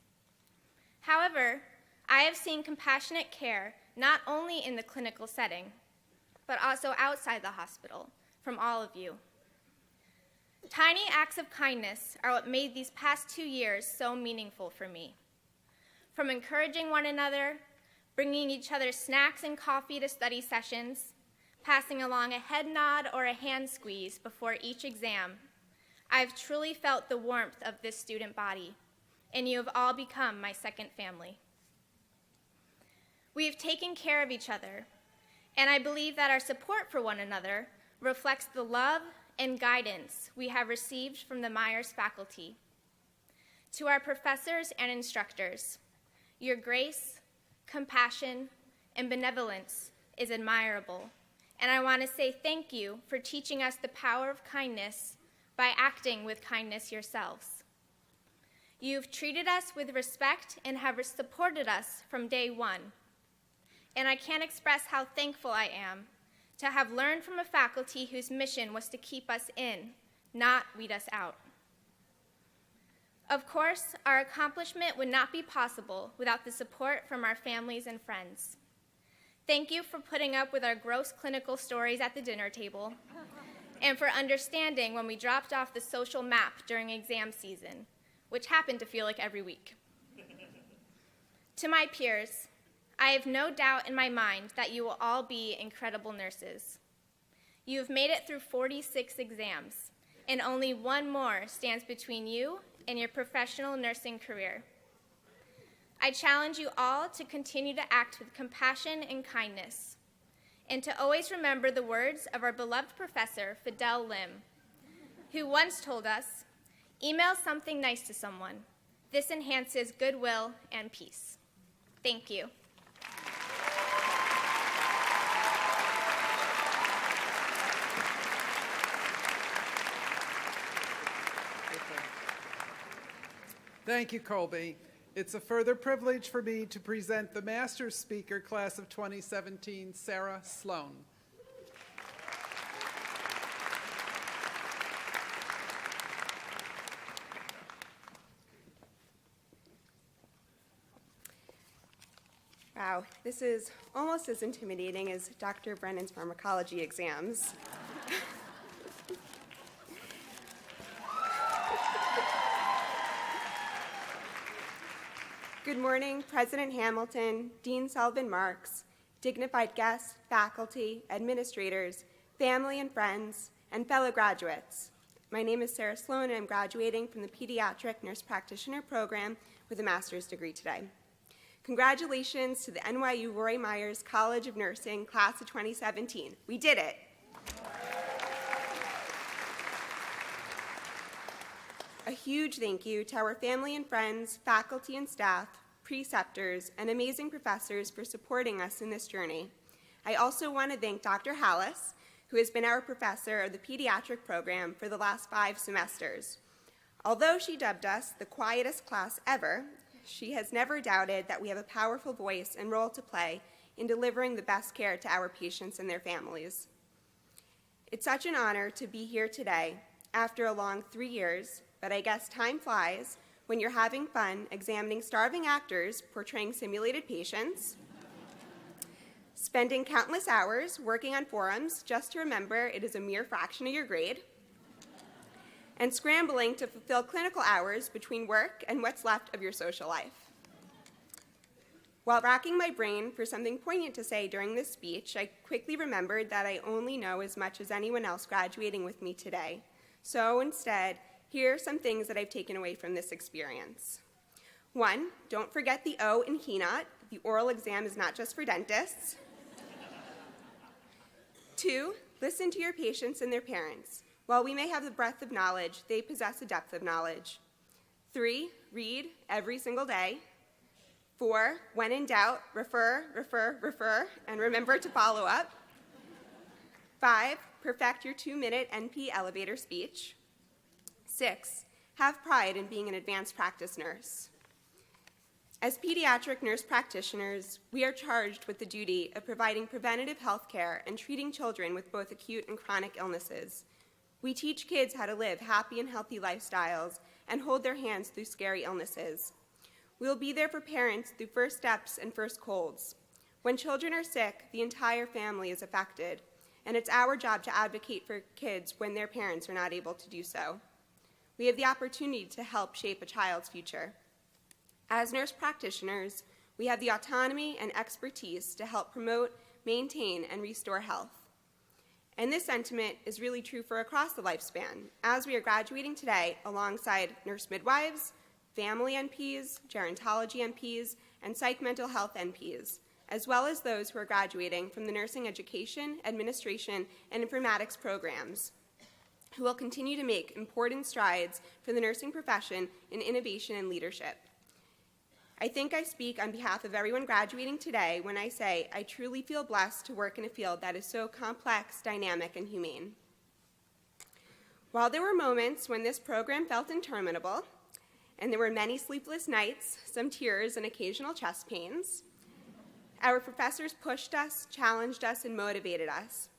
[SPEAKER 10] However, I have seen compassionate care not only in the clinical setting, but also outside the hospital from all of you. Tiny acts of kindness are what made these past 2 years so meaningful for me. From encouraging one another, bringing each other snacks and coffee to study sessions, passing along a head nod or a hand squeeze before each exam, I've truly felt the warmth of this student body, and you have all become my second family. We have taken care of each other, and I believe that our support for one another reflects the love and guidance we have received from the Myers faculty. To our professors and instructors, your grace, compassion, and benevolence is admirable, and I want to say thank you for teaching us the power of kindness by acting with kindness yourselves. You've treated us with respect and have supported us from day one, and I can't express how thankful I am to have learned from a faculty whose mission was to keep us in, not weed us out. Of course, our accomplishment would not be possible without the support from our families and friends. Thank you for putting up with our gross clinical stories at the dinner table, and for understanding when we dropped off the social map during exam season, which happened to feel like every week. To my peers, I have no doubt in my mind that you will all be incredible nurses. You have made it through 46 exams, and only one more stands between you and your professional nursing career. I challenge you all to continue to act with compassion and kindness, and to always remember the words of our beloved professor, Fidel Lim, who once told us, "Email something nice to someone. This enhances goodwill and peace." Thank you.
[SPEAKER 4] Thank you, Colby. It's a further privilege for me to present the Master's Speaker, Class of 2017, Sarah Sloan.
[SPEAKER 11] Wow, this is almost as intimidating as Dr. Brennan's pharmacology exams. Good morning, President Hamilton, Dean Sullivan Marks, dignified guests, faculty, administrators, family and friends, and fellow graduates. My name is Sarah Sloan, and I'm graduating from the Pediatric Nurse Practitioner Program with a master's degree today. Congratulations to the NYU Rory Myers College of Nursing Class of 2017. We did it. A huge thank you to our family and friends, faculty and staff, preceptors, and amazing professors for supporting us in this journey. I also want to thank Dr. Hallis, who has been our professor of the pediatric program for the last 5 semesters. Although she dubbed us the quietest class ever, she has never doubted that we have a powerful voice and role to play in delivering the best care to our patients and their families. It's such an honor to be here today after a long 3 years, but I guess time flies when you're having fun examining starving actors portraying simulated patients, spending countless hours working on forums just to remember it is a mere fraction of your grade, and scrambling to fulfill clinical hours between work and what's left of your social life. While racking my brain for something poignant to say during this speech, I quickly remembered that I only know as much as anyone else graduating with me today. So instead, here are some things that I've taken away from this experience. 1, don't forget the O in HENOT. The oral exam is not just for dentists. 2, listen to your patients and their parents. While we may have the breadth of knowledge, they possess a depth of knowledge. 3, read every single day. 4, when in doubt, refer, and remember to follow up. 5, perfect your 2-minute NP elevator speech. 6, have pride in being an advanced practice nurse. As pediatric nurse practitioners, we are charged with the duty of providing preventative health care and treating children with both acute and chronic illnesses. We teach kids how to live happy and healthy lifestyles and hold their hands through scary illnesses. We will be there for parents through first steps and first colds. When children are sick, the entire family is affected, and it's our job to advocate for kids when their parents are not able to do so. We have the opportunity to help shape a child's future. As nurse practitioners, we have the autonomy and expertise to help promote, maintain, and restore health. And this sentiment is really true for across the lifespan, as we are graduating today alongside nurse midwives, family NPs, gerontology NPs, and psych mental health NPs, as well as those who are graduating from the nursing education, administration, and informatics programs, who will continue to make important strides for the nursing profession in innovation and leadership. I think I speak on behalf of everyone graduating today when I say I truly feel blessed to work in a field that is so complex, dynamic, and humane. While there were moments when this program felt interminable, and there were many sleepless nights, some tears, and occasional chest pains, our professors pushed us, challenged us, and motivated us.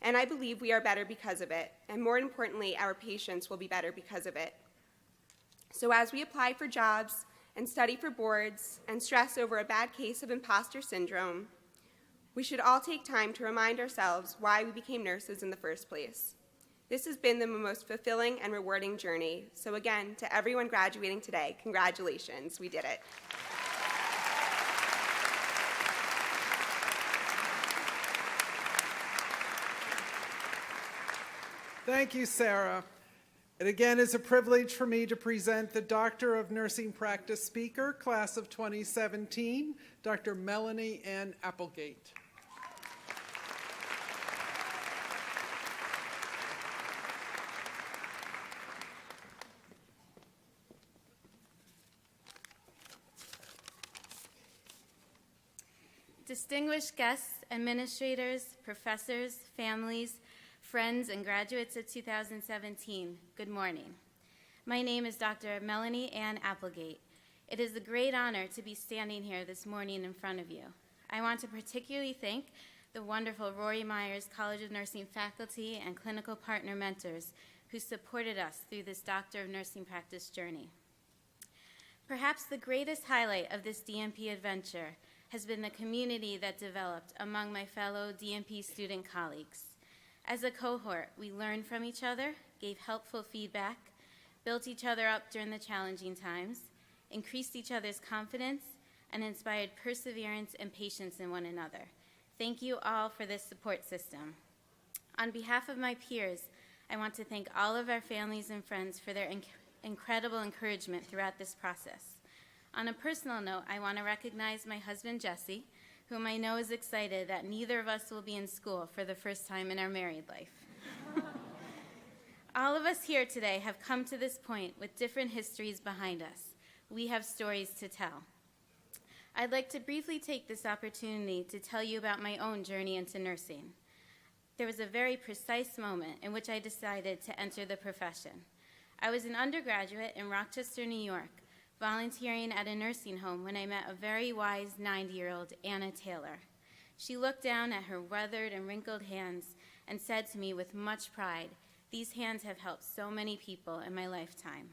[SPEAKER 11] And I believe we are better because of it, and more importantly, our patients will be better because of it. So as we apply for jobs, and study for boards, and stress over a bad case of imposter syndrome, we should all take time to remind ourselves why we became nurses in the first place. This has been the most fulfilling and rewarding journey. So again, to everyone graduating today, congratulations, we did it.
[SPEAKER 4] Thank you, Sarah. It again is a privilege for me to present the Doctor of Nursing Practice speaker, class of 2017, Dr. Melanie Ann Applegate.
[SPEAKER 12] Distinguished guests, administrators, professors, families, friends, and graduates of 2017, good morning. My name is Dr. Melanie Ann Applegate. It is a great honor to be standing here this morning in front of you. I want to particularly thank the wonderful Rory Myers College of Nursing faculty and clinical partner mentors who supported us through this Doctor of Nursing Practice journey. Perhaps the greatest highlight of this DNP adventure has been the community that developed among my fellow DNP student colleagues. As a cohort, we learned from each other, gave helpful feedback, built each other up during the challenging times, increased each other's confidence, and inspired perseverance and patience in one another. Thank you all for this support system. On behalf of my peers, I want to thank all of our families and friends for their incredible encouragement throughout this process. On a personal note, I want to recognize my husband, Jesse, whom I know is excited that neither of us will be in school for the first time in our married life. All of us here today have come to this point with different histories behind us. We have stories to tell. I'd like to briefly take this opportunity to tell you about my own journey into nursing. There was a very precise moment in which I decided to enter the profession. I was an undergraduate in Rochester, New York, volunteering at a nursing home when I met a very wise 90-year-old Anna Taylor. She looked down at her weathered and wrinkled hands and said to me with much pride, "These hands have helped so many people in my lifetime."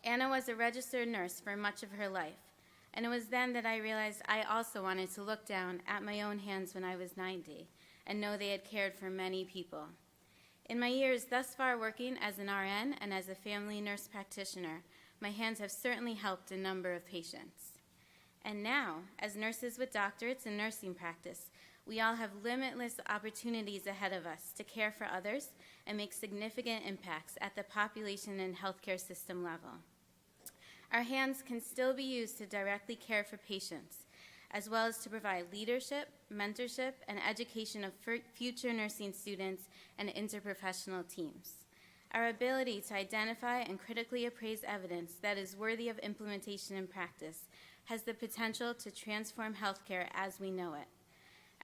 [SPEAKER 12] Anna was a registered nurse for much of her life, and it was then that I realized I also wanted to look down at my own hands when I was 90 and know they had cared for many people. In my years thus far working as an RN and as a family nurse practitioner, my hands have certainly helped a number of patients. And now, as nurses with doctorates in nursing practice, we all have limitless opportunities ahead of us to care for others and make significant impacts at the population and healthcare system level. Our hands can still be used to directly care for patients, as well as to provide leadership, mentorship, and education of future nursing students and interprofessional teams. Our ability to identify and critically appraise evidence that is worthy of implementation in practice has the potential to transform healthcare as we know it.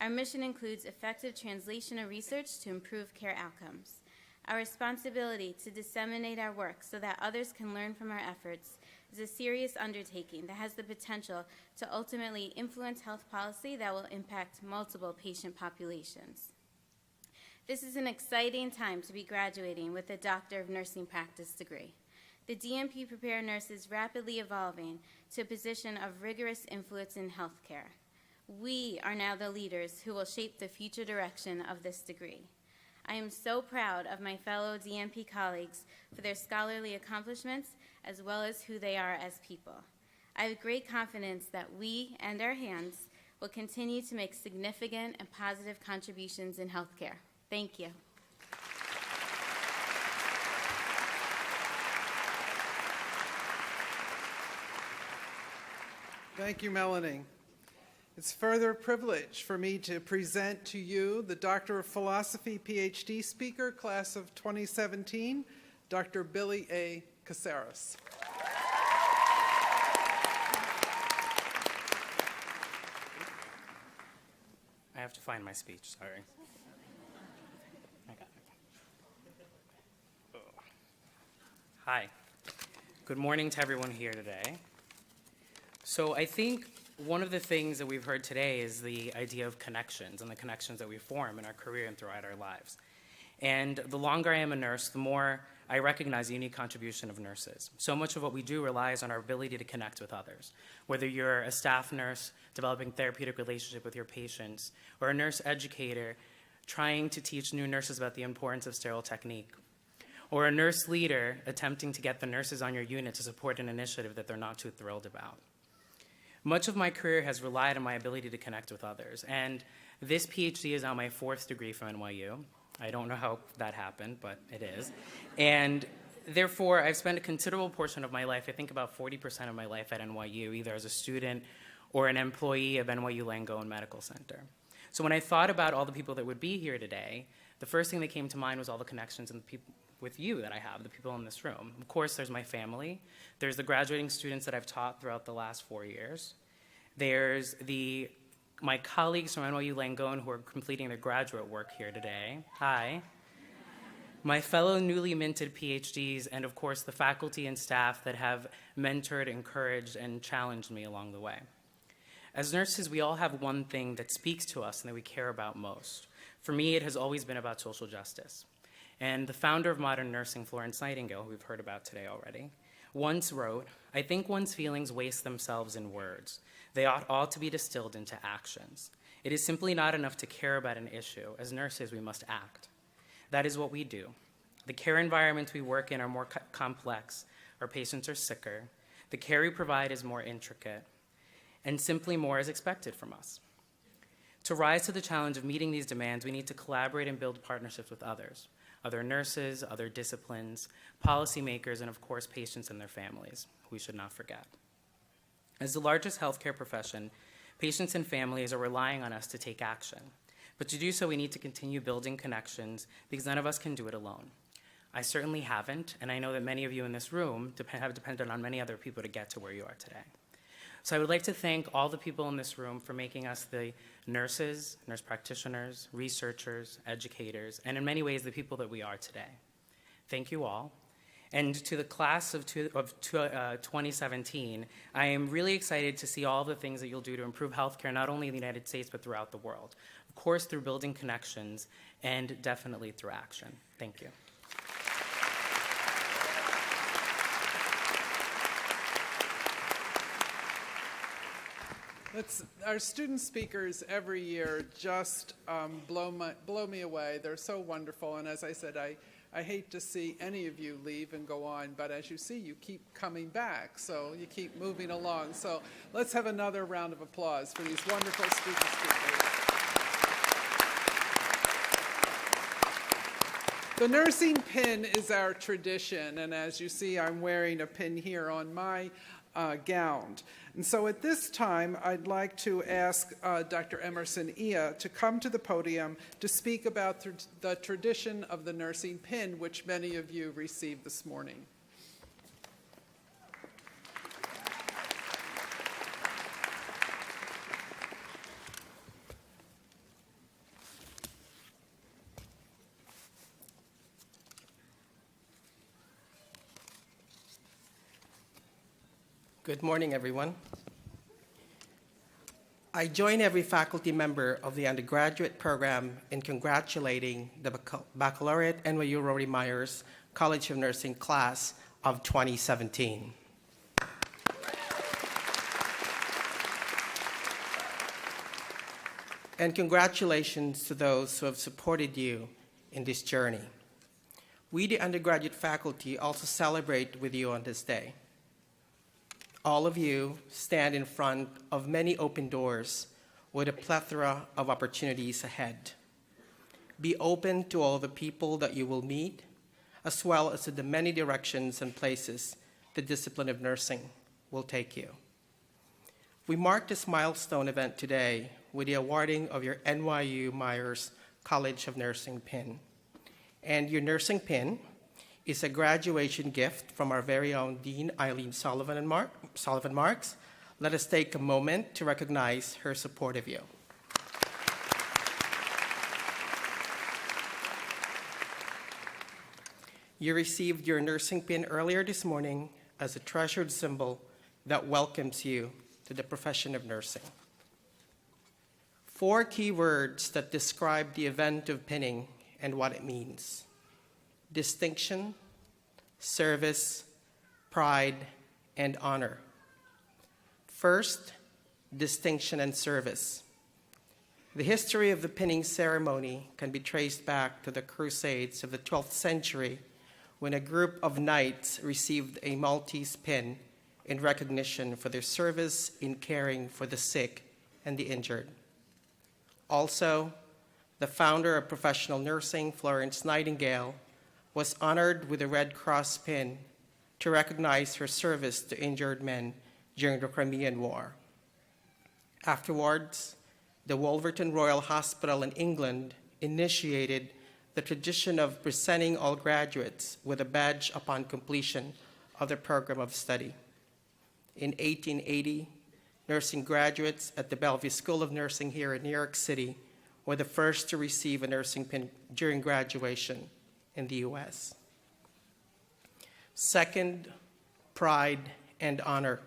[SPEAKER 12] Our mission includes effective translation of research to improve care outcomes. Our responsibility to disseminate our work so that others can learn from our efforts is a serious undertaking that has the potential to ultimately influence health policy that will impact multiple patient populations. This is an exciting time to be graduating with a Doctor of Nursing Practice degree. The DNP Prepare Nurse is rapidly evolving to a position of rigorous influence in healthcare. We are now the leaders who will shape the future direction of this degree. I am so proud of my fellow DNP colleagues for their scholarly accomplishments as well as who they are as people. I have great confidence that we and our hands will continue to make significant and positive contributions in healthcare. Thank you.
[SPEAKER 4] Thank you, Melanie. It's further privilege for me to present to you the Doctor of Philosophy PhD speaker, class of 2017, Dr. Billy A. Caceres.
[SPEAKER 13] I have to find my speech, sorry. I got it. Hi. Good morning to everyone here today. So I think one of the things that we've heard today is the idea of connections and the connections that we form in our career and throughout our lives. And the longer I am a nurse, the more I recognize the unique contribution of nurses. So much of what we do relies on our ability to connect with others. Whether you're a staff nurse developing therapeutic relationship with your patients, or a nurse educator trying to teach new nurses about the importance of sterile technique, or a nurse leader attempting to get the nurses on your unit to support an initiative that they're not too thrilled about. Much of my career has relied on my ability to connect with others, and this PhD is now my 4th degree from NYU. I don't know how that happened, but it is. And therefore, I've spent a considerable portion of my life, I think about 40% of my life at NYU, either as a student or an employee of NYU Langone Medical Center. So when I thought about all the people that would be here today, the first thing that came to mind was all the connections and the people with you that I have, the people in this room. Of course, there's my family. There's the graduating students that I've taught throughout the last 4 years. There's my colleagues from NYU Langone who are completing their graduate work here today. Hi. My fellow newly minted PhDs, and of course the faculty and staff that have mentored, encouraged, and challenged me along the way. As nurses, we all have one thing that speaks to us and that we care about most. For me, it has always been about social justice. And the founder of modern nursing, Florence Nightingale, who we've heard about today already, once wrote, "I think one's feelings waste themselves in words. They ought to be distilled into actions. It is simply not enough to care about an issue. As nurses, we must act." That is what we do. The care environments we work in are more complex. Our patients are sicker. The care we provide is more intricate. And simply more is expected from us. To rise to the challenge of meeting these demands, we need to collaborate and build partnerships with others. Other nurses, other disciplines, policymakers, and of course, patients and their families, who we should not forget. As the largest healthcare profession, patients and families are relying on us to take action. But to do so, we need to continue building connections because none of us can do it alone. I certainly haven't, and I know that many of you in this room have depended on many other people to get to where you are today. So I would like to thank all the people in this room for making us the nurses, nurse practitioners, researchers, educators, and in many ways the people that we are today. Thank you all. And to the class of 2017, I am really excited to see all the things that you'll do to improve healthcare, not only in the United States, but throughout the world. Of course, through building connections, and definitely through action. Thank you.
[SPEAKER 4] Our student speakers every year just blow me away. They're so wonderful, and as I said, I hate to see any of you leave and go on, but as you see, you keep coming back, so you keep moving along. So let's have another round of applause for these wonderful student speakers. The nursing pin is our tradition, and as you see, I'm wearing a pin here on my gown. And so at this time, I'd like to ask Dr. Emerson Ia to come to the podium to speak about the tradition of the nursing pin, which many of you received this morning.
[SPEAKER 2] Good morning, everyone. I join every faculty member of the undergraduate program in congratulating the Baccalaureate NYU Rory Myers College of Nursing class of 2017. And congratulations to those who have supported you in this journey. We, the undergraduate faculty, also celebrate with you on this day. All of you stand in front of many open doors with a plethora of opportunities ahead. Be open to all the people that you will meet, as well as to the many directions and places the discipline of nursing will take you. We mark this milestone event today with the awarding of your NYU Myers College of Nursing pin. And your nursing pin is a graduation gift from our very own Dean Eileen Sullivan Marks. Let us take a moment to recognize her support of you. You received your nursing pin earlier this morning as a treasured symbol that welcomes you to the profession of nursing. 4 key words that describe the event of pinning and what it means: distinction, service, pride, and honor. First, distinction and service. The history of the pinning ceremony can be traced back to the Crusades of the 12th century, when a group of knights received a Maltese pin in recognition for their service in caring for the sick and the injured. Also, the founder of professional nursing, Florence Nightingale, was honored with a Red Cross pin to recognize her service to injured men during the Crimean War. Afterwards, the Wolverton Royal Hospital in England initiated the tradition of presenting all graduates with a badge upon completion of their program of study. In 1880, nursing graduates at the Bellevue School of Nursing here in New York City were the first to receive a nursing pin during graduation in the US. Second, pride and honor.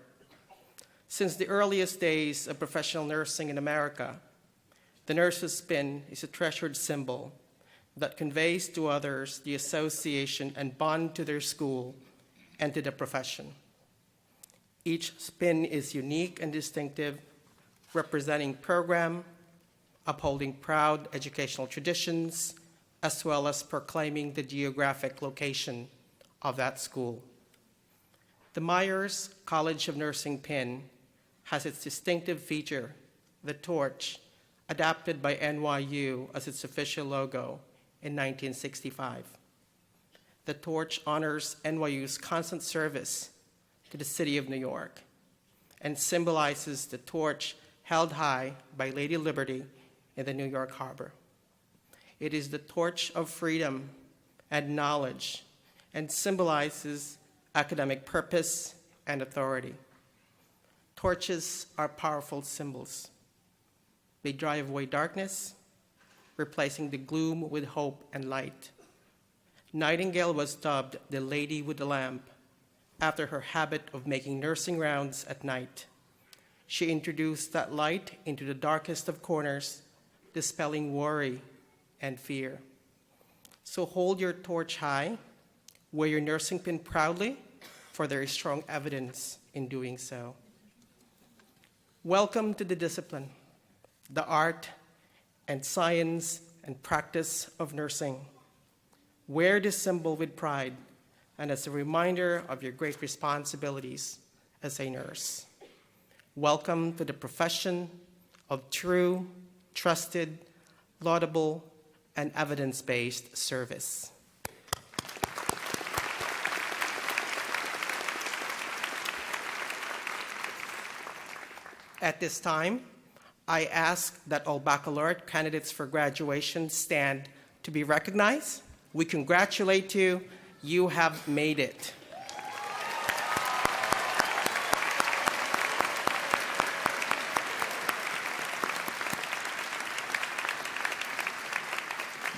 [SPEAKER 2] Since the earliest days of professional nursing in America, the nurse's pin is a treasured symbol that conveys to others the association and bond to their school and to the profession. Each pin is unique and distinctive, representing program, upholding proud educational traditions, as well as proclaiming the geographic location of that school. The Myers College of Nursing pin has its distinctive feature, the torch, adapted by NYU as its official logo in 1965. The torch honors NYU's constant service to the city of New York and symbolizes the torch held high by Lady Liberty in the New York Harbor. It is the torch of freedom and knowledge and symbolizes academic purpose and authority. Torches are powerful symbols. They drive away darkness, replacing the gloom with hope and light. Nightingale was dubbed the Lady with the Lamp after her habit of making nursing rounds at night. She introduced that light into the darkest of corners, dispelling worry and fear. So hold your torch high, wear your nursing pin proudly, for there is strong evidence in doing so. Welcome to the discipline, the art and science and practice of nursing. Wear this symbol with pride and as a reminder of your great responsibilities as a nurse. Welcome to the profession of true, trusted, laudable, and evidence-based service. At this time, I ask that all baccalaureate candidates for graduation stand to be recognized. We congratulate you. You have made it.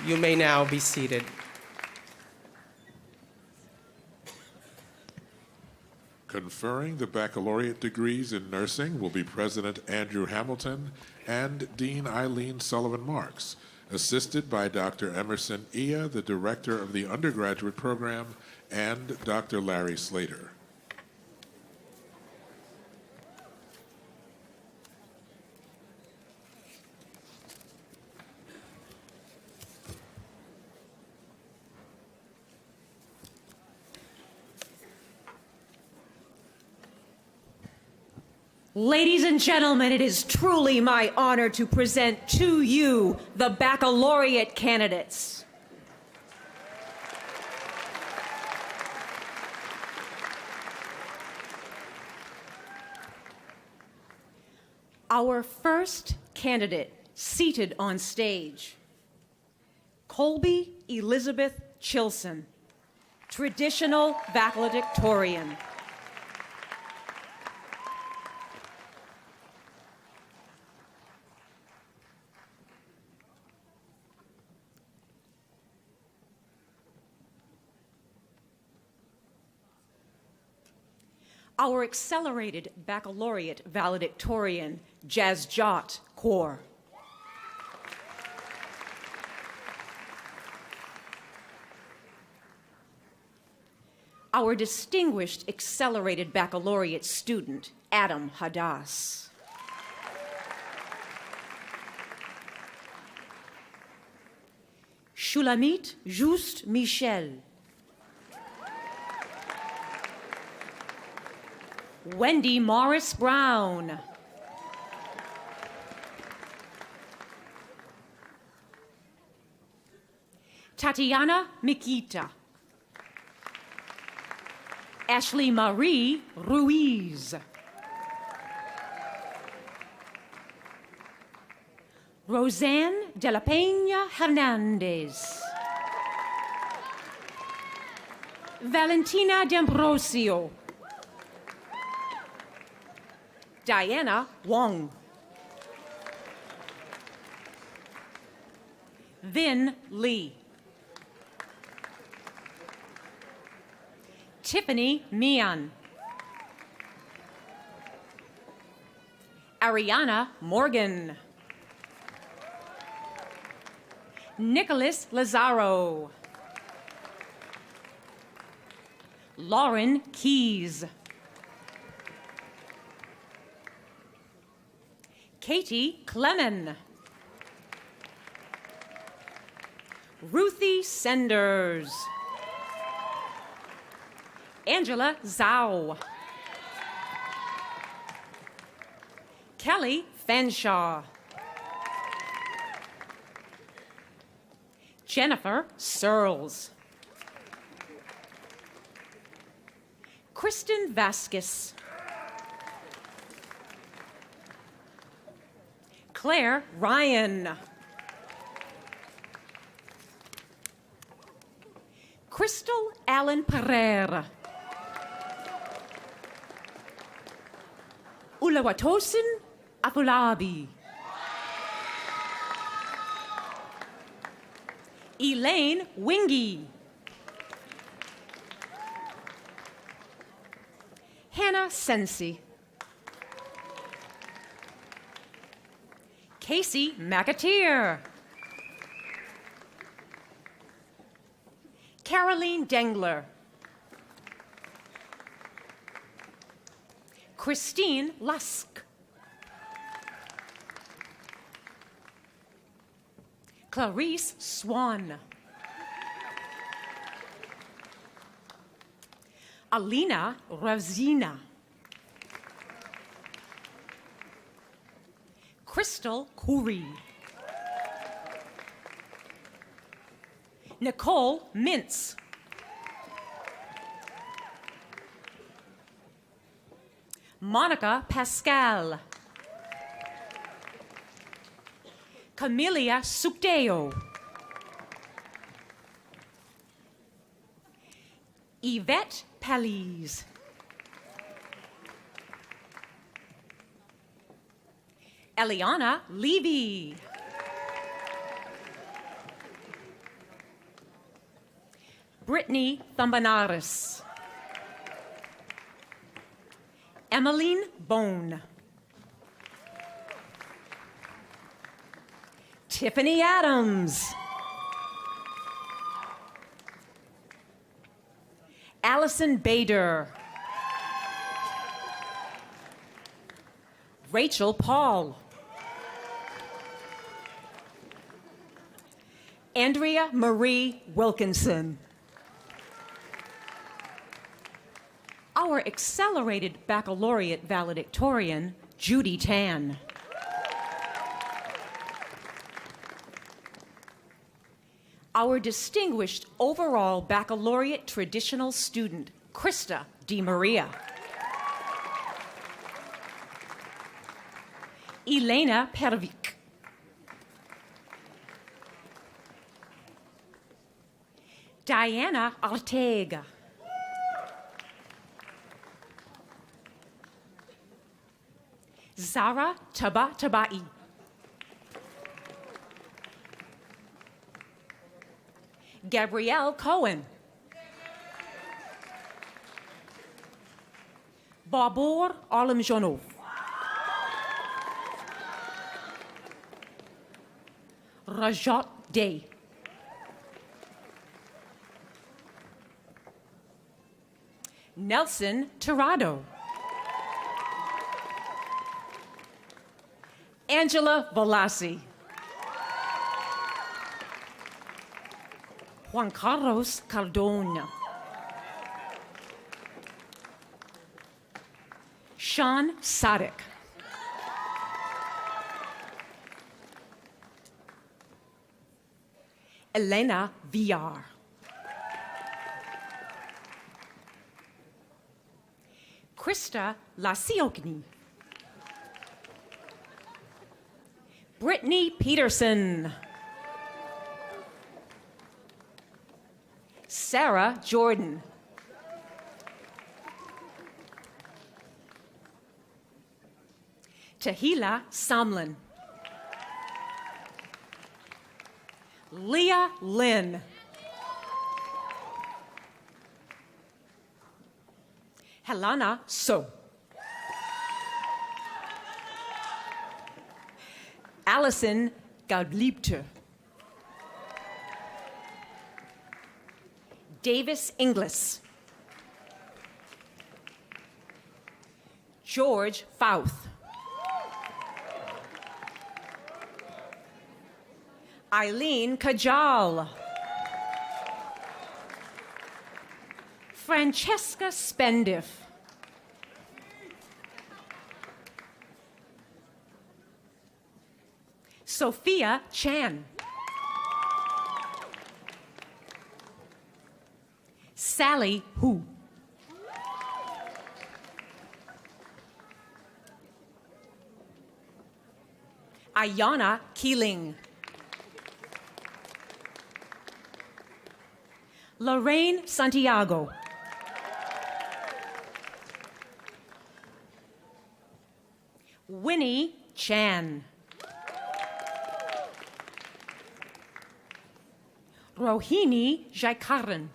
[SPEAKER 2] You may now be seated.
[SPEAKER 3] Conferring the baccalaureate degrees in nursing will be President Andrew Hamilton and Dean Eileen Sullivan Marks, assisted by Dr. Emerson Ia, the director of the undergraduate program, and Dr. Larry Slater.
[SPEAKER 14] Ladies and gentlemen, it is truly my honor to present to you the baccalaureate candidates. Our first candidate seated on stage, Colby Elizabeth Chilson, traditional valedictorian. Our accelerated baccalaureate valedictorian, Jazjot Kaur. Our distinguished accelerated baccalaureate student, Adam Hadass. Shulamit Juste Michel. Wendy Morris Brown. Tatiana Mikita. Ashley Marie Ruiz. Roseanne de la Peña Hernandez. Valentina D'Ambrosio. Diana Wong. Vin Lee. Tiffany Mian. Ariana Morgan. Nicholas Lazaro. Lauren Keys. Katie Clemen. Ruthie Senders. Angela Zhao. Kelly Fanshaw. Jennifer Searles. Kristen Vasquez. Claire Ryan. Crystal Allen Pereira. Ulawatosin Afulabi. Elaine Wingy. Hannah Sensi. Casey McAteer. Caroline Dengler. Christine Lusk. Clarice Swan. Alina Ravzina. Crystal Khoury. Nicole Mintz. Monica Pascal. Camelia Sukdeo. Yvette Palise. Eliana Levy. Brittany Thambanaris. Emmeline Bone. Tiffany Adams. Allison Bader. Rachel Paul. Andrea Marie Wilkinson. Our accelerated baccalaureate valedictorian, Judy Tan. Our distinguished overall baccalaureate traditional student, Krista DiMaria. Elena Pervik. Diana Ortega. Zara Tabatabai. Gabrielle Cohen. Babur Alamjonov. Rajat Day. Nelson Tirado. Angela Velassi. Juan Carlos Cardona. Sean Sadek. Elena Villar. Krista Lasiokni. Brittany Peterson. Sarah Jordan. Tahila Samlin. Leah Lynn. Helena So. Allison Gaubliebte. Davis Inglis. George Fouth. Eileen Kajal. Francesca Spendiff. Sophia Chan. Sally Hu. Ayana Keeling. Lorraine Santiago. Winnie Chan. Rohini Jaikaran.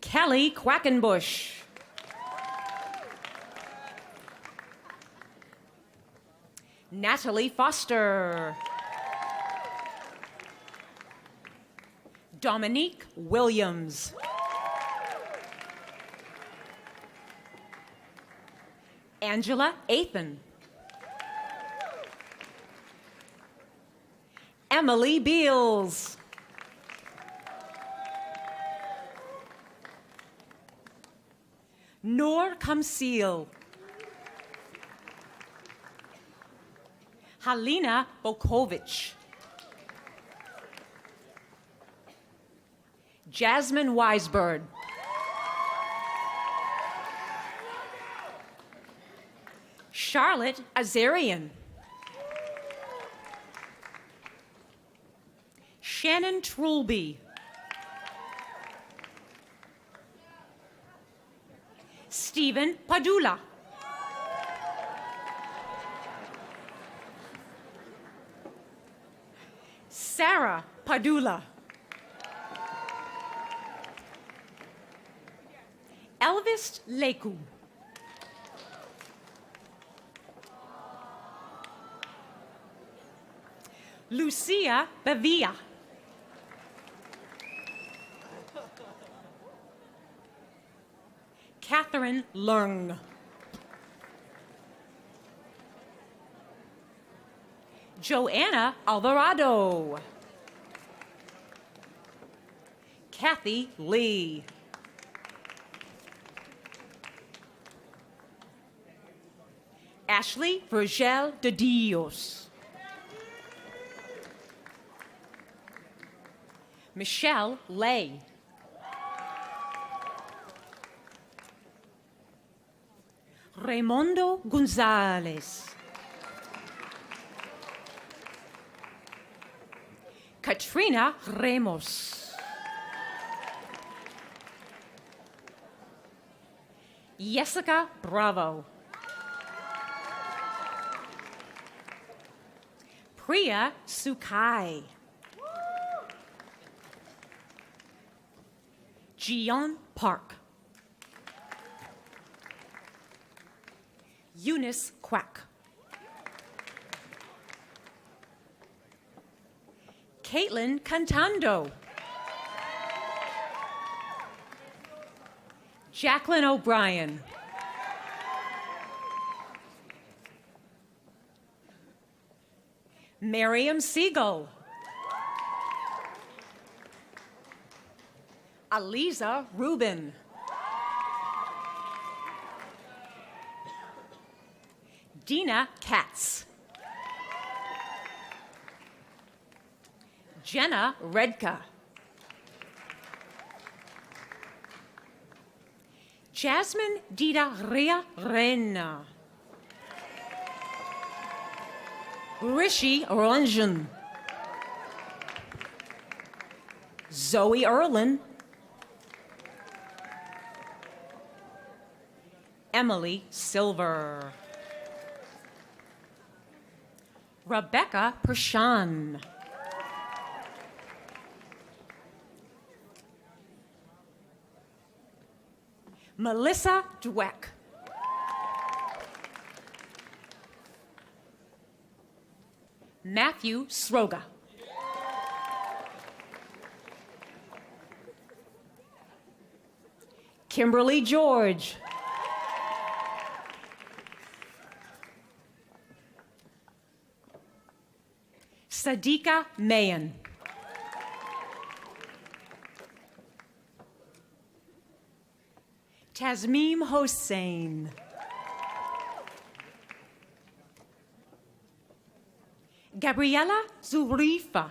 [SPEAKER 14] Kelly Quackenbush. Natalie Foster. Dominique Williams. Angela Athan. Emily Beals. Noor Kamsil. Halina Bokovic. Jasmine Weisberg. Charlotte Azarian. Shannon Trulby. Stephen Padula. Sarah Padula. Elvis Leku. Lucia Bavia. Catherine Lung. Joanna Alvarado. Kathy Lee. Ashley Virgel de Dios. Michelle Lay. Raimundo Gonzalez. Katrina Ramos. Jessica Bravo. Priya Sukai. Jion Park. Eunice Quack. Caitlin Cantando. Jacqueline O'Brien. Miriam Siegel. Aliza Rubin. Dina Katz. Jenna Redka. Jasmine Dida Ria Rena. Rishi Ranjan. Zoe Erlin. Emily Silver. Rebecca Prashan. Melissa Dweck. Matthew Sroga. Kimberly George. Sadika Mayan. Tasmeem Hossein. Gabriela Zurifa.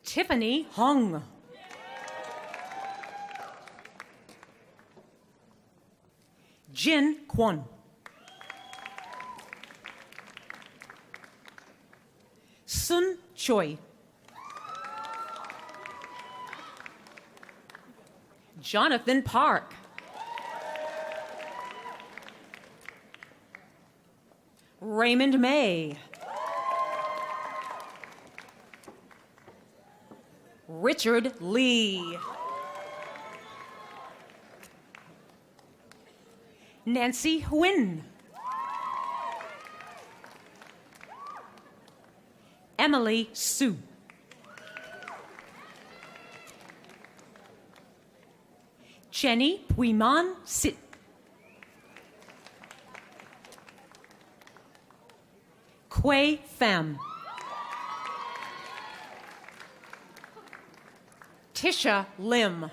[SPEAKER 14] Tiffany Hong. Jin Kwon. Sun Choi. Jonathan Park. Raymond May. Richard Lee. Nancy Huynh. Emily Sue. Jenny Puiman Sit. Quay Pham. Tisha Lim.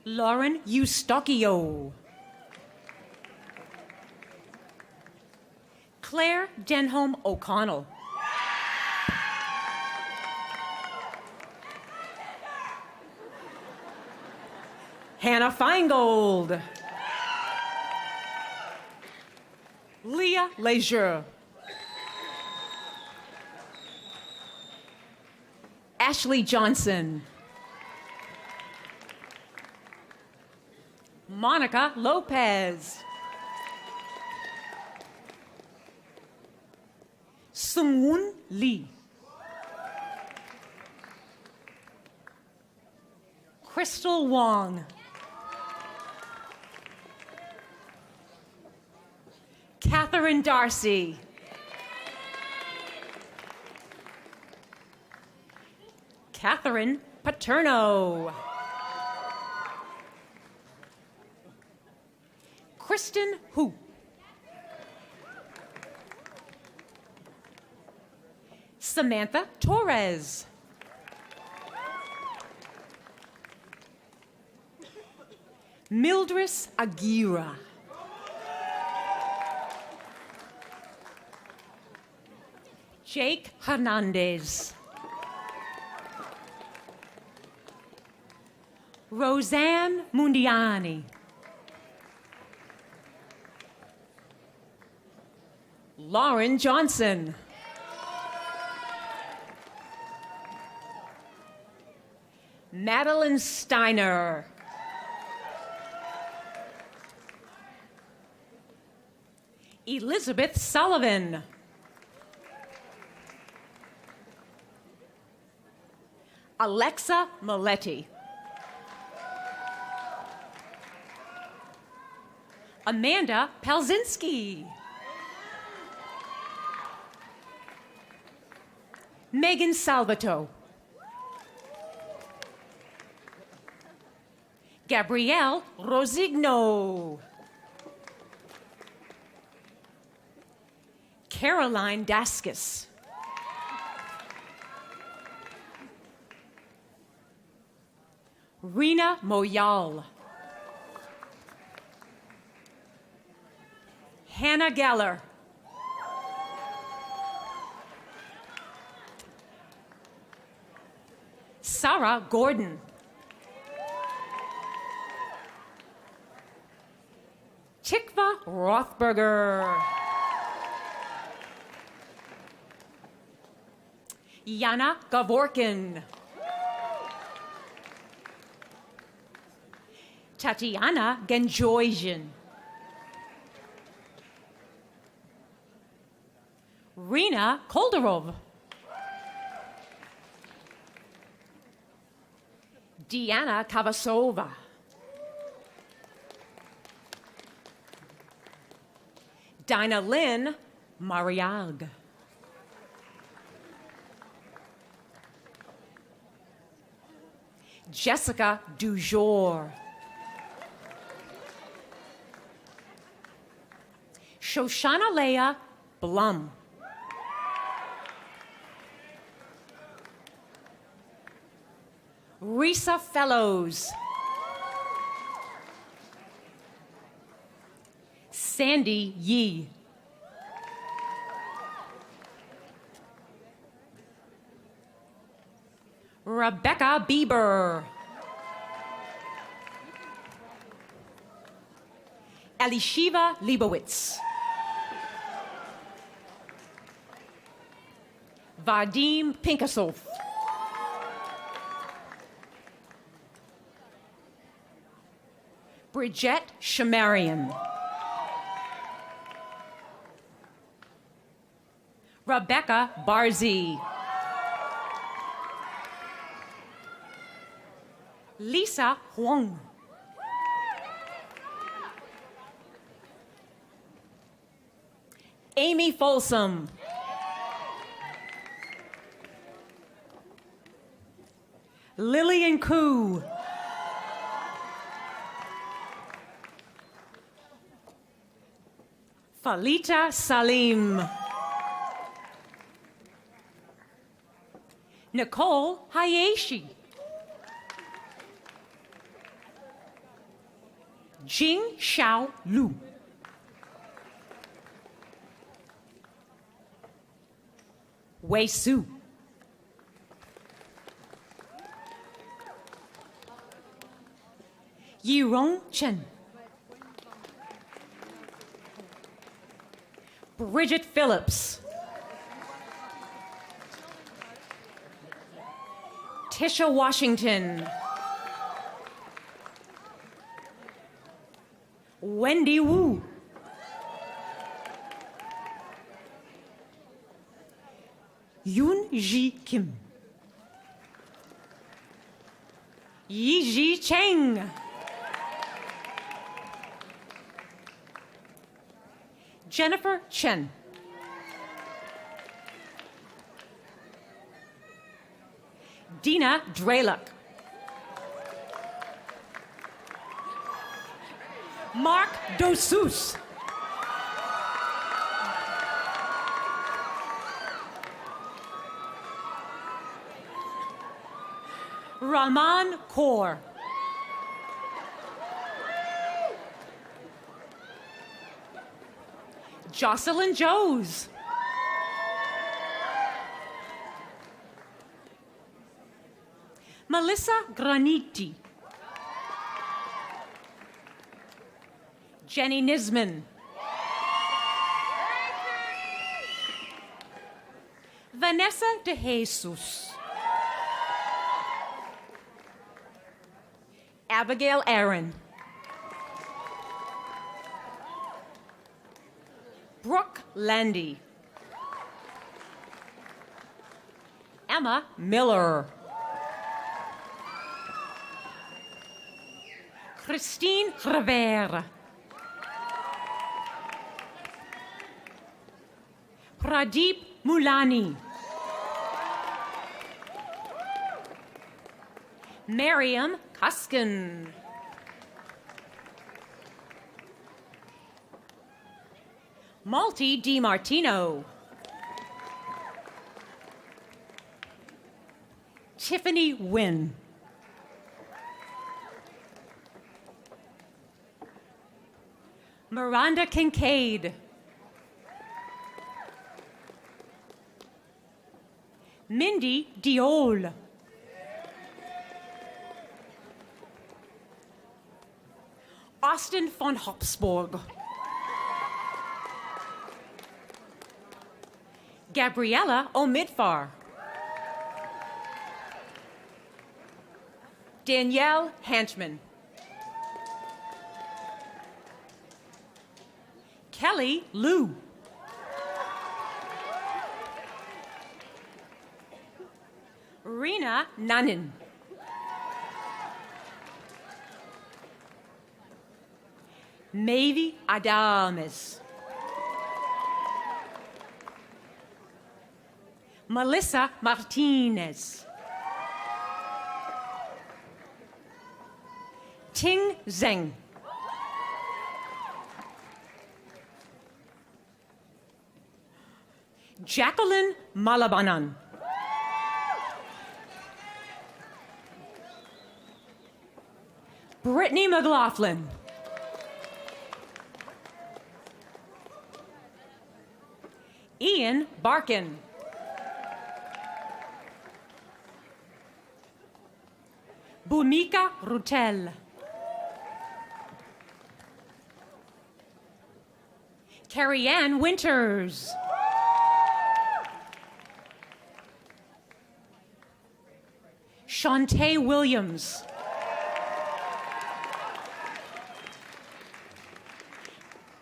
[SPEAKER 14] Lauren Eustachio. Claire Denholm O'Connell. Hannah Feingold. Leah Lejeune. Ashley Johnson. Monica Lopez. Sungwoon Lee. Crystal Wong. Catherine Darcy. Catherine Paterno. Kristen Hu. Samantha Torres. Mildred Aguirre. Jake Hernandez. Roseanne Mundiani. Lauren Johnson. Madeline Steiner. Elizabeth Sullivan. Alexa Maletti. Amanda Palzinski. Megan Salvato. Gabrielle Rosigno. Caroline Daskis. Rena Moyal. Hannah Geller. Sarah Gordon. Tikva Rothberger. Yana Gavorkin. Tatiana Genjoijan. Rena Koldarov. Deanna Kavasova. Dinah Lynn Mariag. Jessica Dujour. Shoshana Leah Blum. Risa Fellows. Sandy Yee. Rebecca Bieber. Elishiva Leibowitz. Vadim Pinkasov. Bridget Shamarian. Rebecca Barzy. Lisa Huang. Amy Folsom. Lillian Koo. Falita Salim. Nicole Hayeshi. Jing Xiao Lu. Wei Su. Yirong Chen. Bridget Phillips. Tisha Washington. Wendy Wu. Yoon Ji Kim. Yi Ji Cheng. Jennifer Chen. Dina Dreluk. Mark Dossus. Rahman Kaur. Jocelyn Joes. Melissa Graniti. Jenny Nisman. Vanessa De Jesus. Abigail Aaron. Brooke Landy. Emma Miller. Christine Rivera. Pradeep Mulani. Miriam Cuskin. Malti DiMartino. Tiffany Wynn. Miranda Kincaid. Mindy Diol. Austin von Hopsborg. Gabriella Omidfar. Danielle Hanchman. Kelly Liu. Rena Nanin. Mavi Adames. Melissa Martinez. Ting Zheng. Jacqueline Malabanan. Brittany McLaughlin. Ian Barkin. Bhumika Rutel. Carrie Ann Winters. Shantae Williams.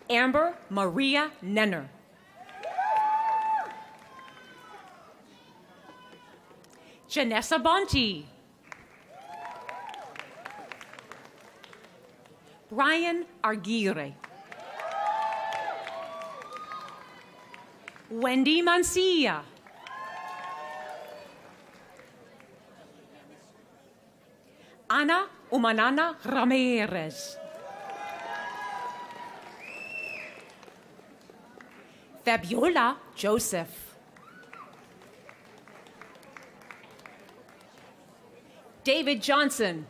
[SPEAKER 14] Amber Maria Nenner. Janessa Bonti. Brian Arguire. Wendy Mancia. Ana Umanana Ramirez. Fabiola Joseph. David Johnson.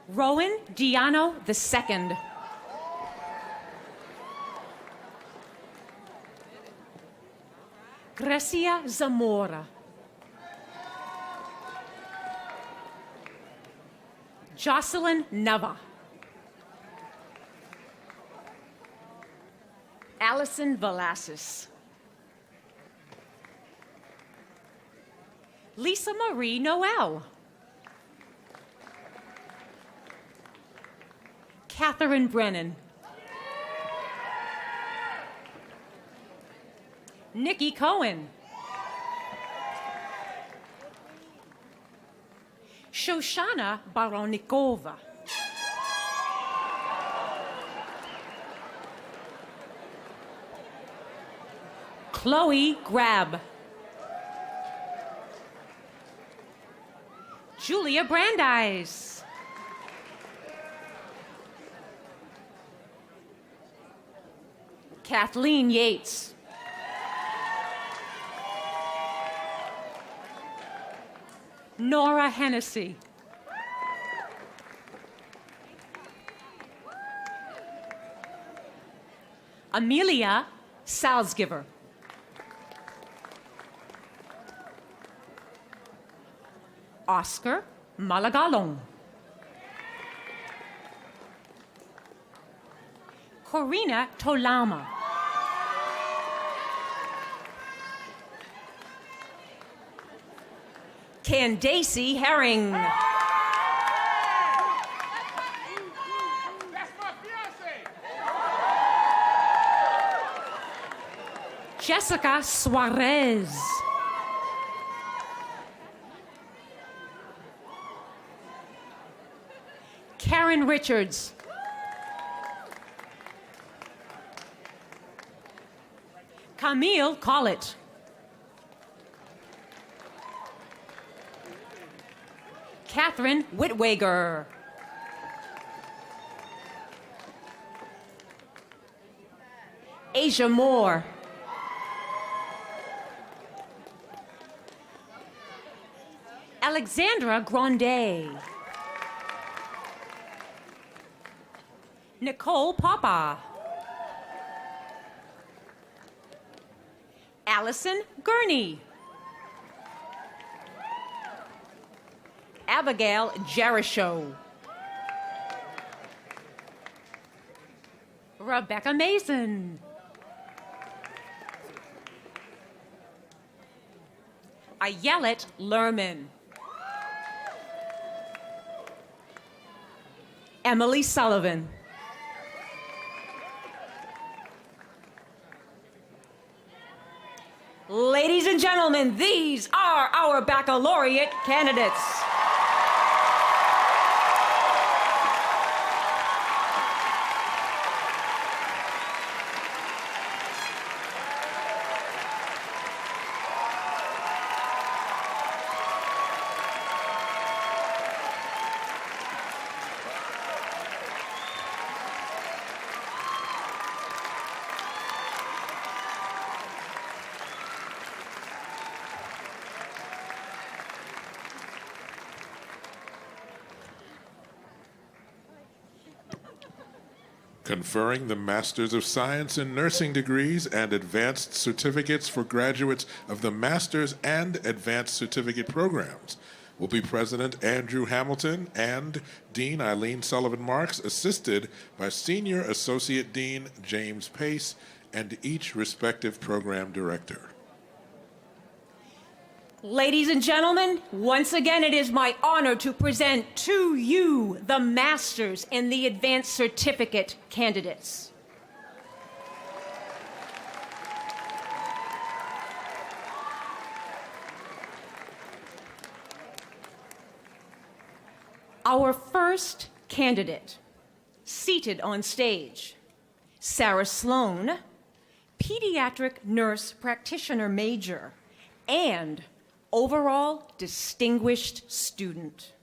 [SPEAKER 14] Rowan Diano II. Grecia Zamora. Jocelyn Nava. Allison Velasquez. Lisa Marie Noel. Catherine Brennan. Nikki Cohen. Shoshana Baronikova. Chloe Grab. Julia Brandeis. Kathleen Yates. Nora Hennessy. Amelia Salzgiver. Oscar Malagalong. Corina Tolama. Candace Herring. Jessica Suarez. Karen Richards. Camille Collett. Catherine Whitwager. Asia Moore. Alexandra Grandet. Nicole Papa. Allison Gurney. Abigail Jericho. Rebecca Mason. Ayelet Lerman. Emily Sullivan. Ladies and gentlemen, these are our baccalaureate candidates.
[SPEAKER 3] Conferring the Masters of Science in Nursing degrees and advanced certificates for graduates of the Master's and Advanced Certificate programs will be President Andrew Hamilton and Dean Eileen Sullivan Marks, assisted by Senior Associate Dean James Pace and each respective program director.
[SPEAKER 14] Ladies and gentlemen, once again, it is my honor to present to you the Masters and the Advanced Certificate candidates. Our first candidate, seated on stage, Sarah Sloan, pediatric nurse practitioner major, and overall distinguished student.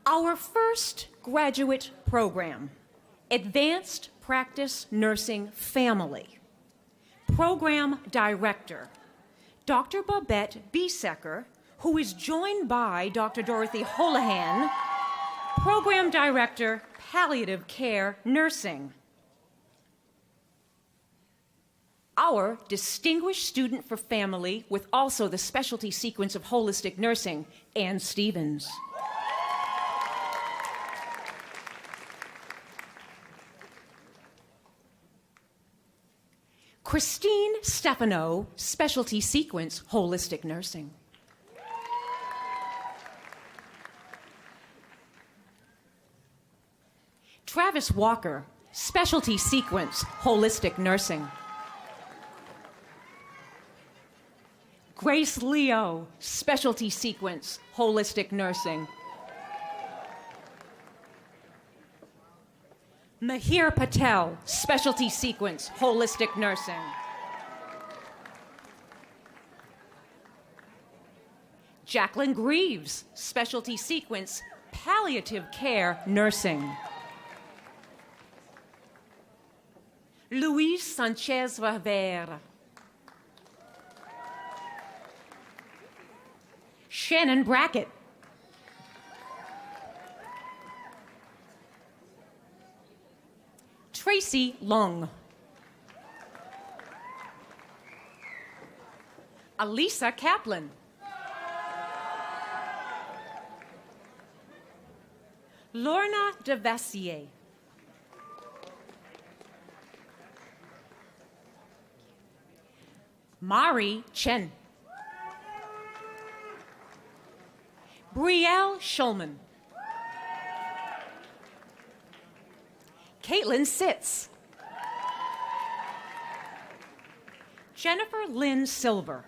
[SPEAKER 14] Our first graduate program, Advanced Practice Nursing Family. Program Director, Dr. Babette Biesecker, who is joined by Dr. Dorothy Holohan, Program Director, Palliative Care Nursing. Our distinguished student for family with also the specialty sequence of holistic nursing, Ann Stevens. Christine Stefano, specialty sequence, holistic nursing. Travis Walker, specialty sequence, holistic nursing. Grace Leo, specialty sequence, holistic nursing. Mahir Patel, specialty sequence, holistic nursing. Jacqueline Greaves, specialty sequence, palliative care nursing. Luis Sanchez Rivera. Shannon Brackett. Tracy Lung. Alisa Kaplan. Lorna Devessier. Mari Chen. Brielle Schulman. Caitlin Sitz. Jennifer Lynn Silver.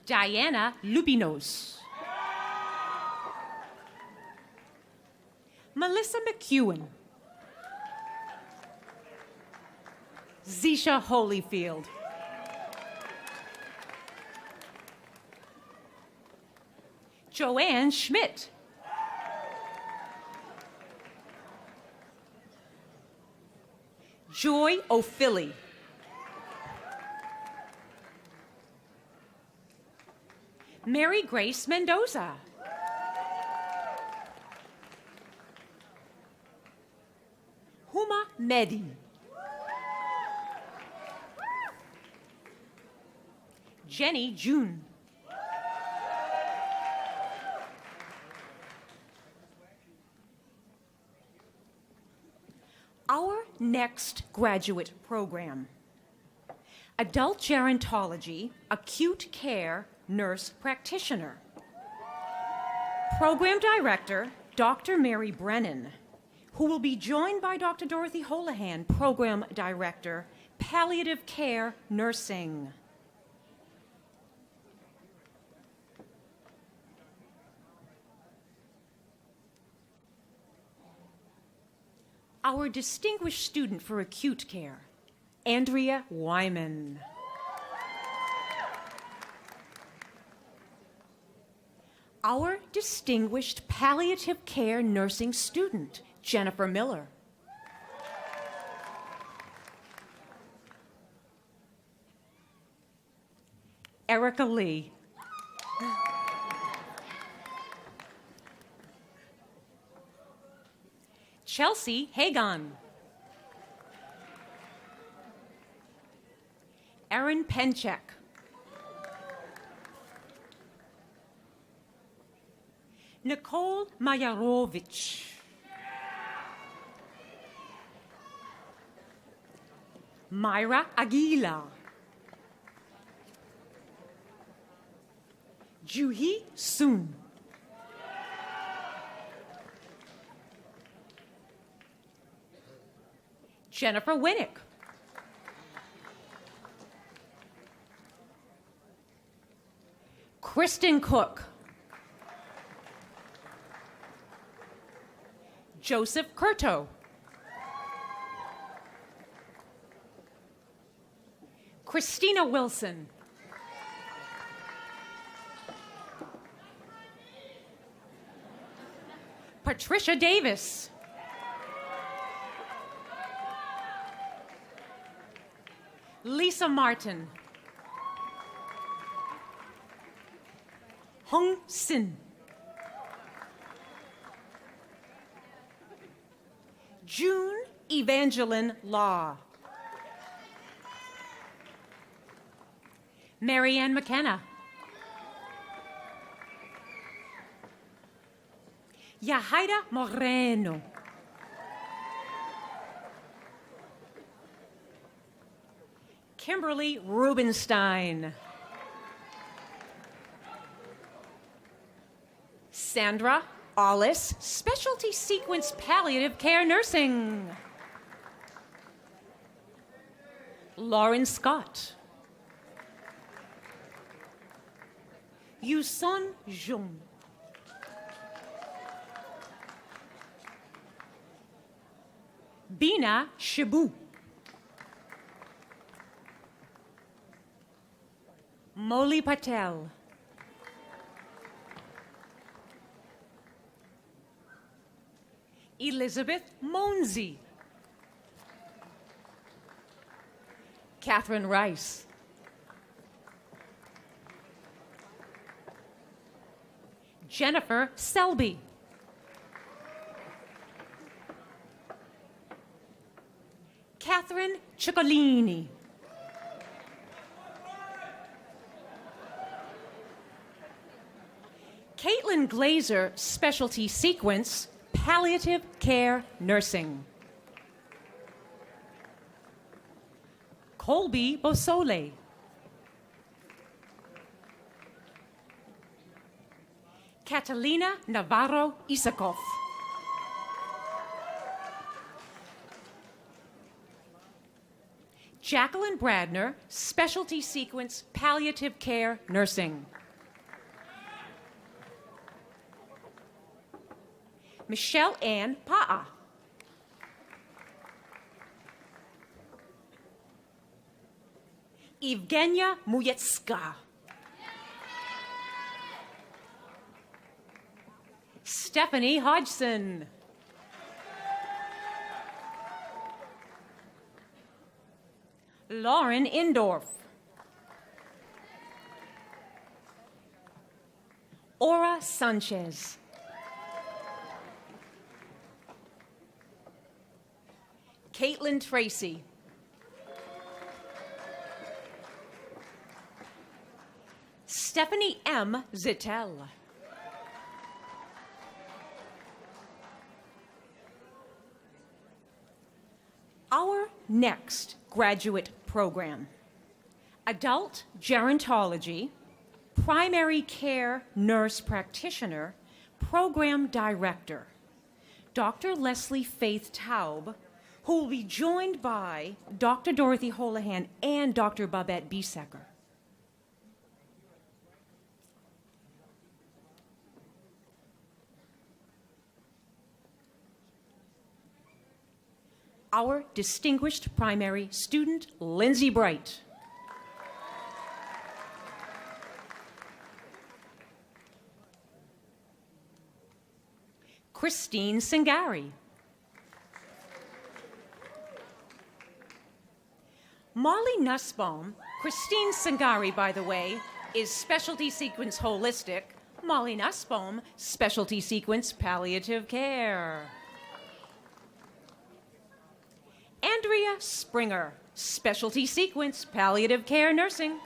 [SPEAKER 14] Diana Lubinos. Melissa McEwen. Zisha Joanne Schmidt. Joy O'Philly. Mary Grace Mendoza. Huma Mehdi. Jenny June. Our next graduate program, Adult Gerontology, Acute Care Nurse Practitioner. Program Director, Dr. Mary Brennan, who will be joined by Dr. Dorothy Holohan, Program Director, Palliative Care Nursing. Our distinguished student for acute care, Andrea Wyman. Our distinguished palliative care nursing student, Jennifer Miller. Erica Lee. Chelsea Hagan. Erin Penchek. Nicole Mayarovich. Myra Aguila. Juhi Soon. Jennifer Winnick. Kristen Cook. Joseph Curto. Christina Wilson. Patricia Davis. Lisa Martin. Hong Sin. June Evangeline Law. Marianne McKenna. Yahaira Moreno. Kimberly Rubenstein. Sandra Ollis, Specialty Sequence Palliative Care Nursing. Lauren Scott. Yusun Jung. Bina Shibu. Molly Patel. Elizabeth Monzi. Catherine Rice. Jennifer Selby. Catherine Ciccolini. Caitlin Glazer, Specialty Sequence, Palliative Care Nursing. Colby Bosole. Catalina Navarro Isakov. Jacqueline Bradner, Specialty Sequence, Palliative Care Nursing. Michelle Ann Pa'a. Evgenia Muyetska. Stephanie Hodgson. Lauren Indorf. Aura Sanchez. Caitlin Tracy. Stephanie M. Zittel. Our next graduate program, Adult Gerontology, Primary Care Nurse Practitioner, Program Director, Dr. Leslie Faith Taub, who will be joined by Dr. Dorothy Holohan and Dr. Babette Biesecker. Our distinguished primary student, Lindsay Bright. Christine Singari. Molly Nussbaum, Christine Singari, by the way, is Specialty Sequence Holistic. Molly Nussbaum, Specialty Sequence Palliative Care. Andrea Springer, Specialty Sequence Palliative Care Nursing.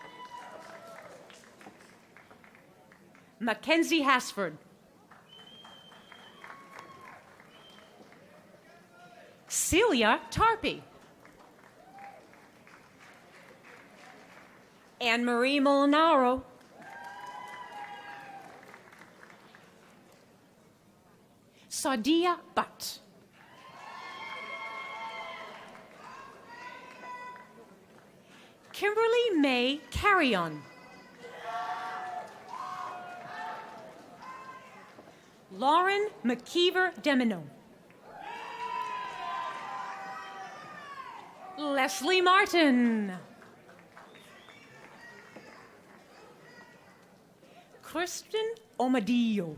[SPEAKER 14] Mackenzie Hasford. Celia Tarpey. Anne-Marie Molinaro. Sadia Butt. Kimberly May Carrion. Lauren McKeever Demino. Leslie Martin. Kristen Omadillo.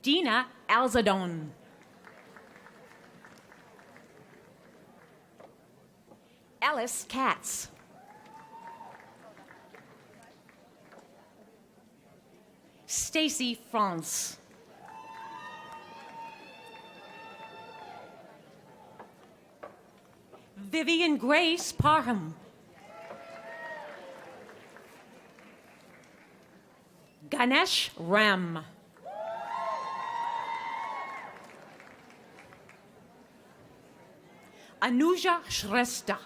[SPEAKER 14] Dina Alzadon. Alice Katz. Stacy France. Vivian Grace Parham. Ganesh Ram. Anuja Shrestha.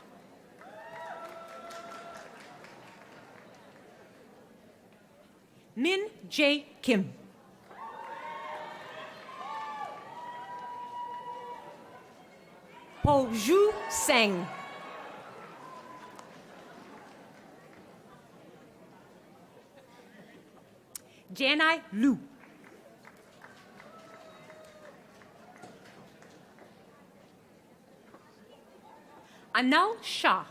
[SPEAKER 14] Min J. Kim. Po Ju Seng. Janai Lu. Anal Shah.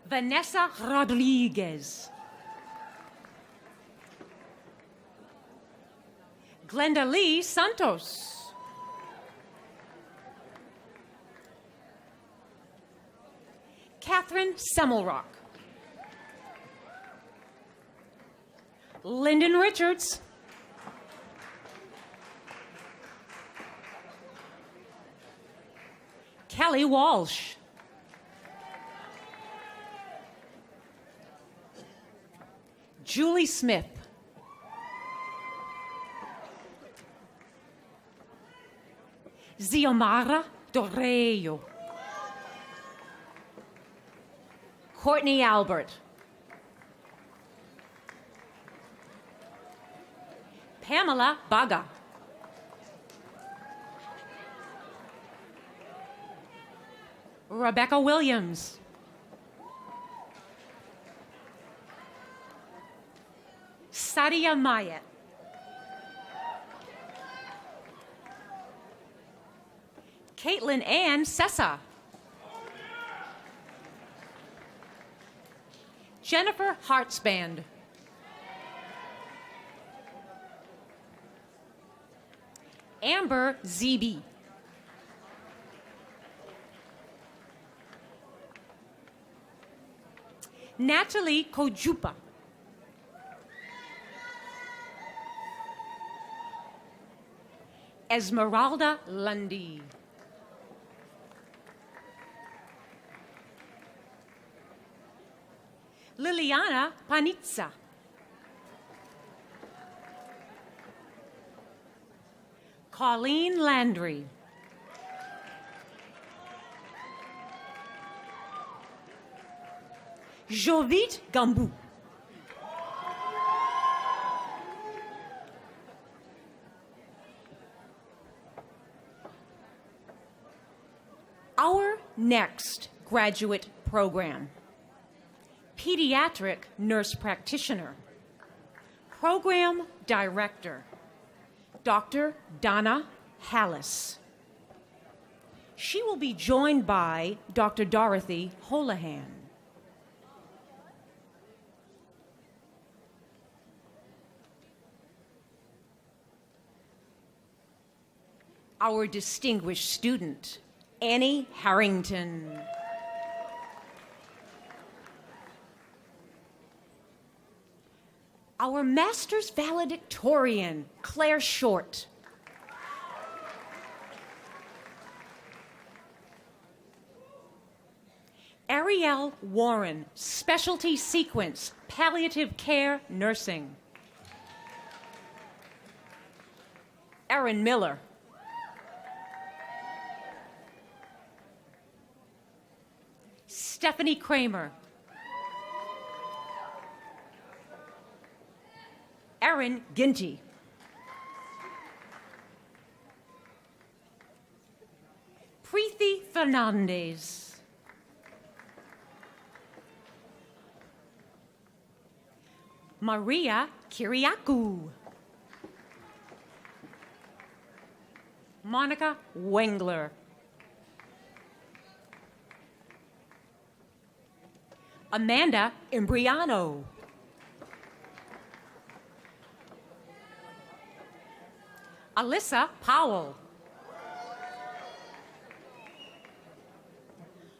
[SPEAKER 14] Vanessa Rodriguez. Glenda Lee Santos. Catherine Semmelrock. Lyndon Richards. Kelly Walsh. Julie Smith. Xiomara Doreo. Courtney Albert. Pamela Baga. Rebecca Williams. Sadia Mayet. Caitlin Ann Sessa. Jennifer Hartzband. Amber Zeeby. Natalie Kojupa. Esmeralda Lundy. Liliana Panizza. Colleen Landry. Jovit Gambou. Our next graduate program: Pediatric Nurse Practitioner. Program Director, Dr. Donna Hallis. She will be joined by Dr. Dorothy Holohan. Our distinguished student, Annie Harrington. Our master's valedictorian, Claire Short. Ariel Warren, Specialty Sequence, Palliative Care Nursing. Erin Miller. Stephanie Kramer. Erin Ginty. Preeti Fernandez. Maria Kiriakou. Monica Wengler. Amanda Imbriano. Alyssa Powell.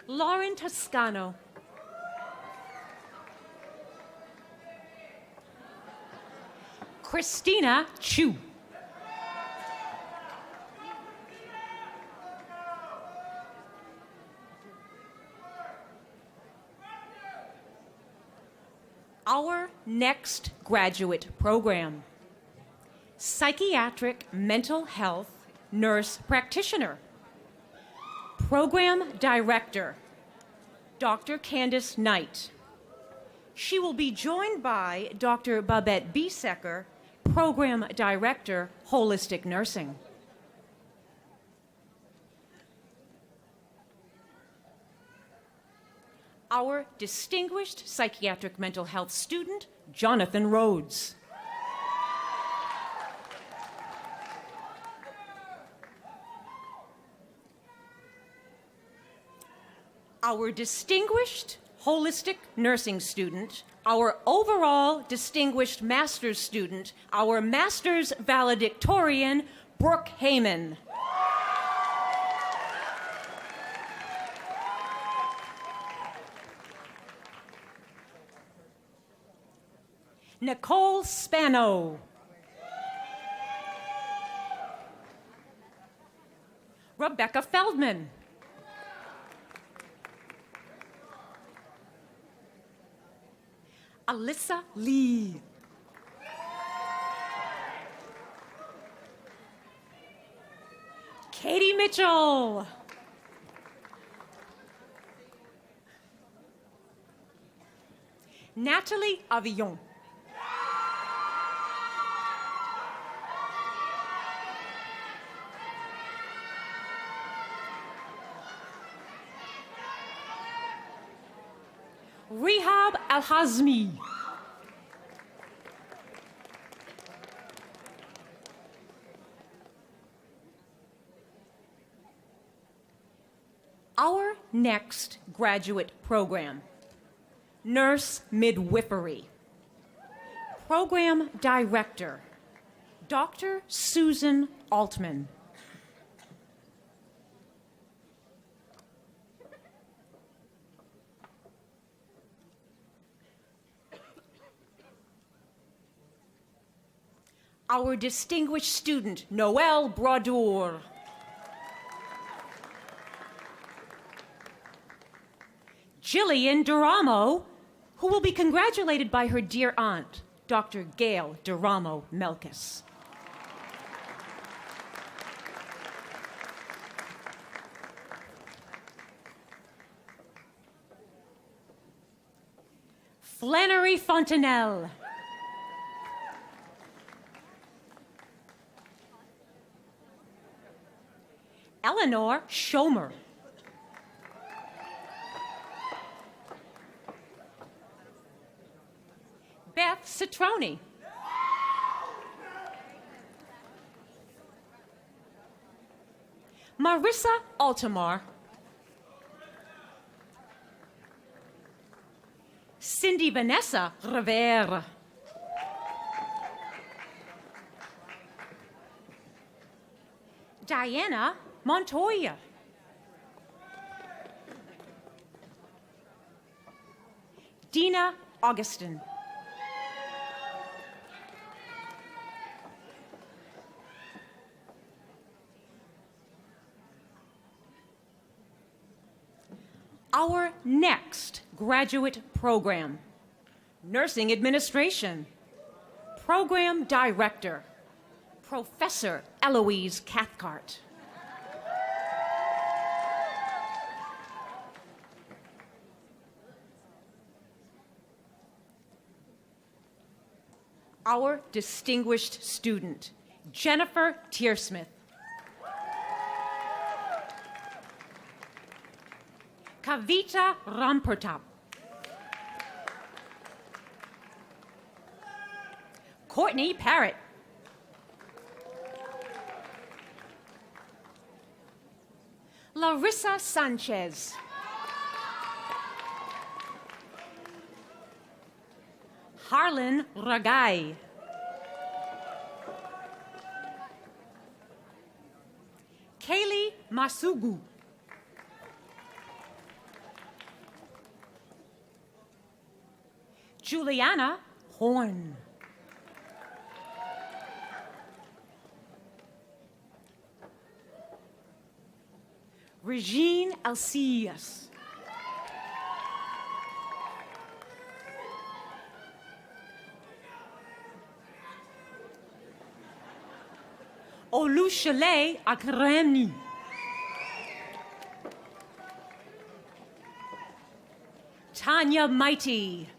[SPEAKER 14] Lauren Toscano. Christina Chu. Our next graduate program: Psychiatric Mental Health Nurse Practitioner. Program Director, Dr. Candace Knight. She will be joined by Dr. Babette Biesecker, Program Director, Holistic Nursing. Our distinguished psychiatric mental health student, Jonathan Rhodes. Our distinguished holistic nursing student, our overall distinguished master's student, our master's valedictorian, Brooke Heyman. Nicole Spano. Rebecca Feldman. Alyssa Lee. Katie Mitchell. Natalie Avillon. Rehab Al-Hazmi. Our next graduate program: Nurse Midwifery. Program Director, Dr. Susan Altman. Our distinguished student, Noelle Brodeur. Jillian Duramo, who will be congratulated by her dear aunt, Dr. Gail Duramo Melkis. Flannery Fontanelle. Eleanor Schomer. Beth Citroni. Marissa Altamar. Cindy Vanessa Rivera. Diana Montoya. Dina Augustin. Our next graduate program, Nursing Administration. Program Director, Professor Eloise Cathcart. Our distinguished student, Jennifer Tearsmith. Kavita Rampertap. Courtney Parrott. Larissa Sanchez. Harlan Ragai. Kaylee Masugu. Juliana Horn. Regine Alcias. Olushale Akremni. Tanya Mighty.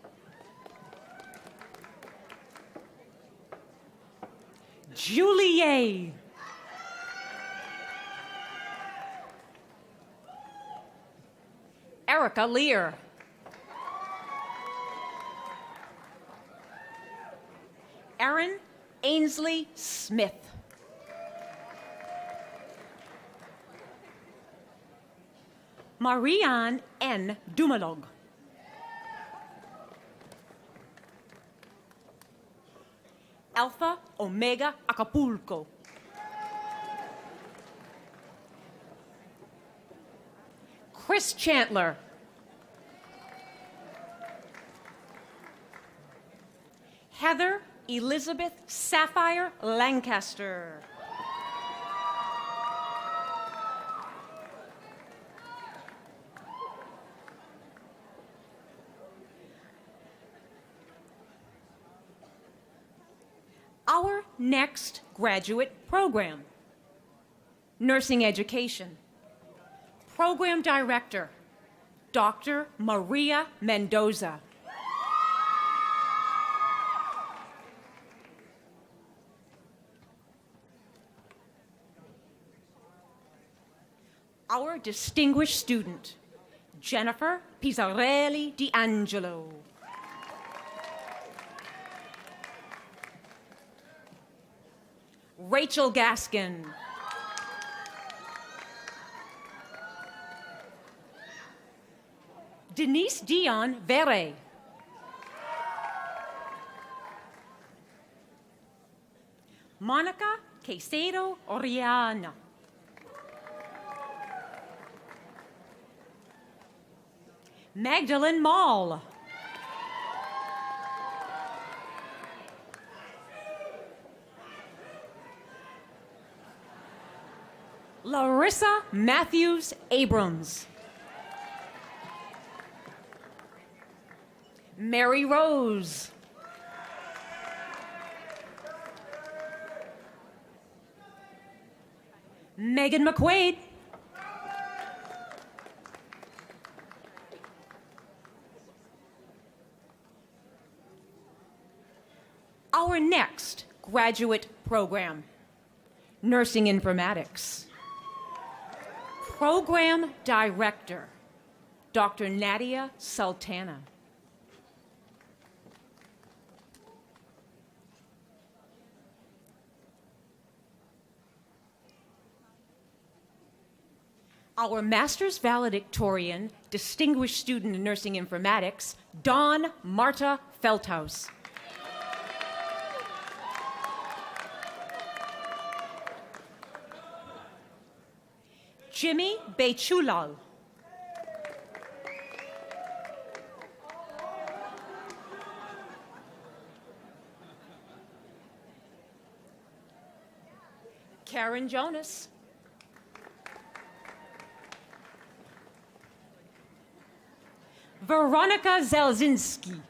[SPEAKER 14] Julie. Erica Lear. Erin Ainsley Smith. Marianne N. Dumalog. Alpha Omega Acapulco. Chris Chandler. Heather Elizabeth Sapphire Lancaster. Our next graduate program, Nursing Education. Program Director, Dr. Maria Mendoza. Our distinguished student, Jennifer Pizzarelli D'Angelo. Rachel Gaskin. Denise Dion Vere. Quesero Oriana. Magdalene Mall. Larissa Matthews Abrams. Mary Rose. Megan McQuaid. Our next graduate program, Nursing Informatics. Program Director, Dr. Nadia Sultana. Our Master's Valedictorian, Distinguished Student in Nursing Informatics, Dawn Marta Feldhaus. Jimmy Bechulal. Karen Jonas. Veronica Zelzinski.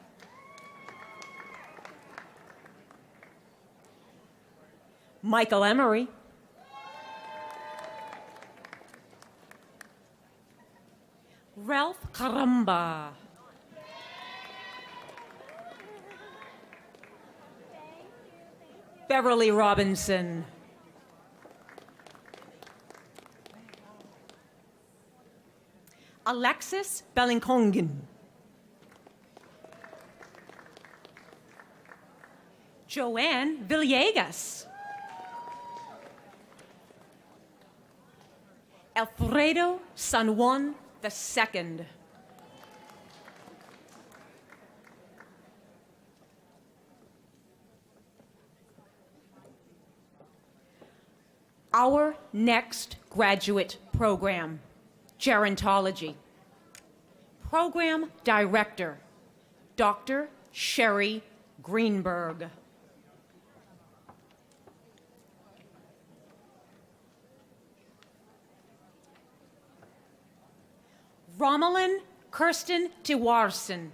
[SPEAKER 14] Michael Emery. Ralph Caramba. Beverly Robinson. Alexis Bellinkongen. Joanne Villegas. Alfredo San Juan II. Our next graduate program, Gerontology. Program Director, Dr. Sherry Greenberg. Romelin Kirsten Tiwarson.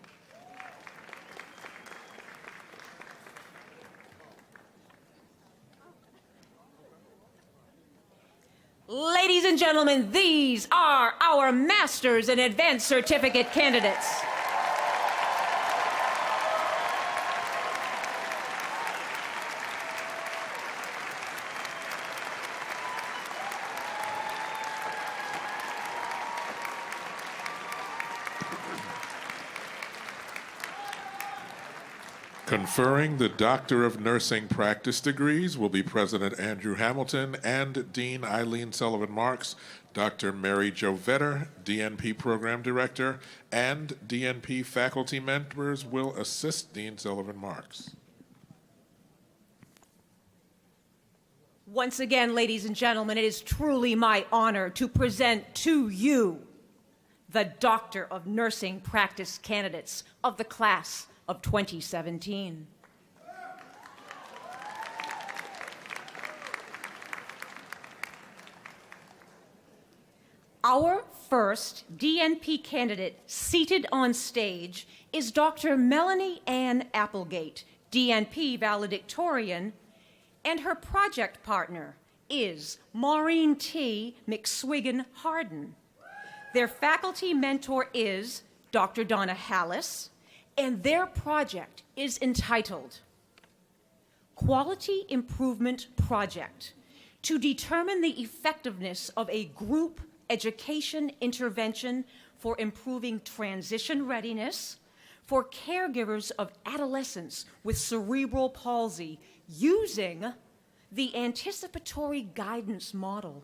[SPEAKER 14] Ladies and gentlemen, these are our Masters and Advanced Certificate candidates.
[SPEAKER 3] Conferring the Doctor of Nursing practice degrees will be President Andrew Hamilton and Dean Eileen Sullivan Marks. Dr. Mary Jo Vetter, DNP Program Director, and DNP faculty members will assist Dean Sullivan Marks.
[SPEAKER 14] Once again, ladies and gentlemen, it is truly my honor to present to you the Doctor of Nursing practice candidates of the class of 2017. Our first DNP candidate seated on stage is Dr. Melanie Ann Applegate, DNP valedictorian, and her project partner is Maureen T. McSwiggan Harden. Their faculty mentor is Dr. Donna Hallis, and their project is entitled Quality Improvement Project to determine the effectiveness of a group education intervention for improving transition readiness for caregivers of adolescents with cerebral palsy using the anticipatory guidance model.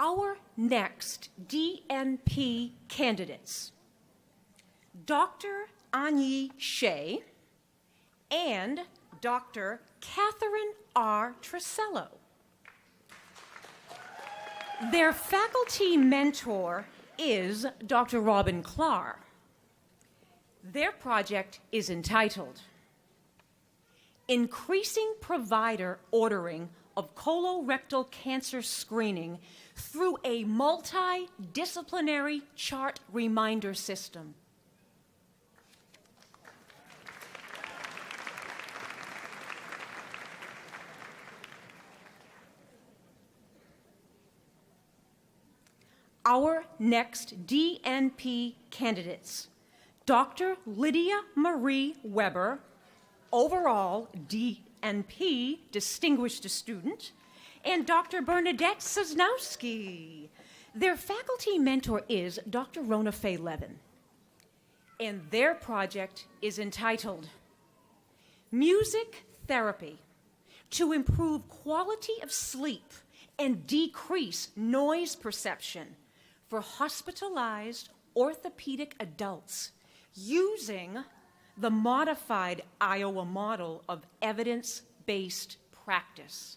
[SPEAKER 14] Our next DNP candidates, Dr. Anyi Shea and Dr. Catherine R. Tresello. Their faculty mentor is Dr. Robin Clark. Their project is entitled Increasing Provider Ordering of Colorectal Cancer Screening Through a Multidisciplinary Chart Reminder System. Our next DNP candidates, Dr. Lydia Marie Weber, overall DNP Distinguished Student, and Dr. Bernadette Sosnowski. Their faculty mentor is Dr. Rona Faye Levin, and their project is entitled Music Therapy to Improve Quality of Sleep and Decrease Noise Perception for Hospitalized Orthopedic Adults using the modified Iowa model of evidence-based practice.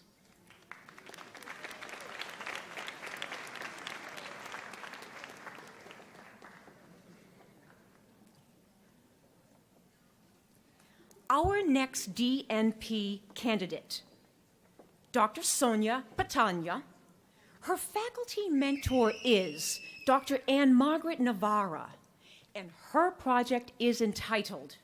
[SPEAKER 14] Our next DNP candidate, Dr. Sonia Patania. Her faculty mentor is Dr. Anne Margaret Navarra, and her project is entitled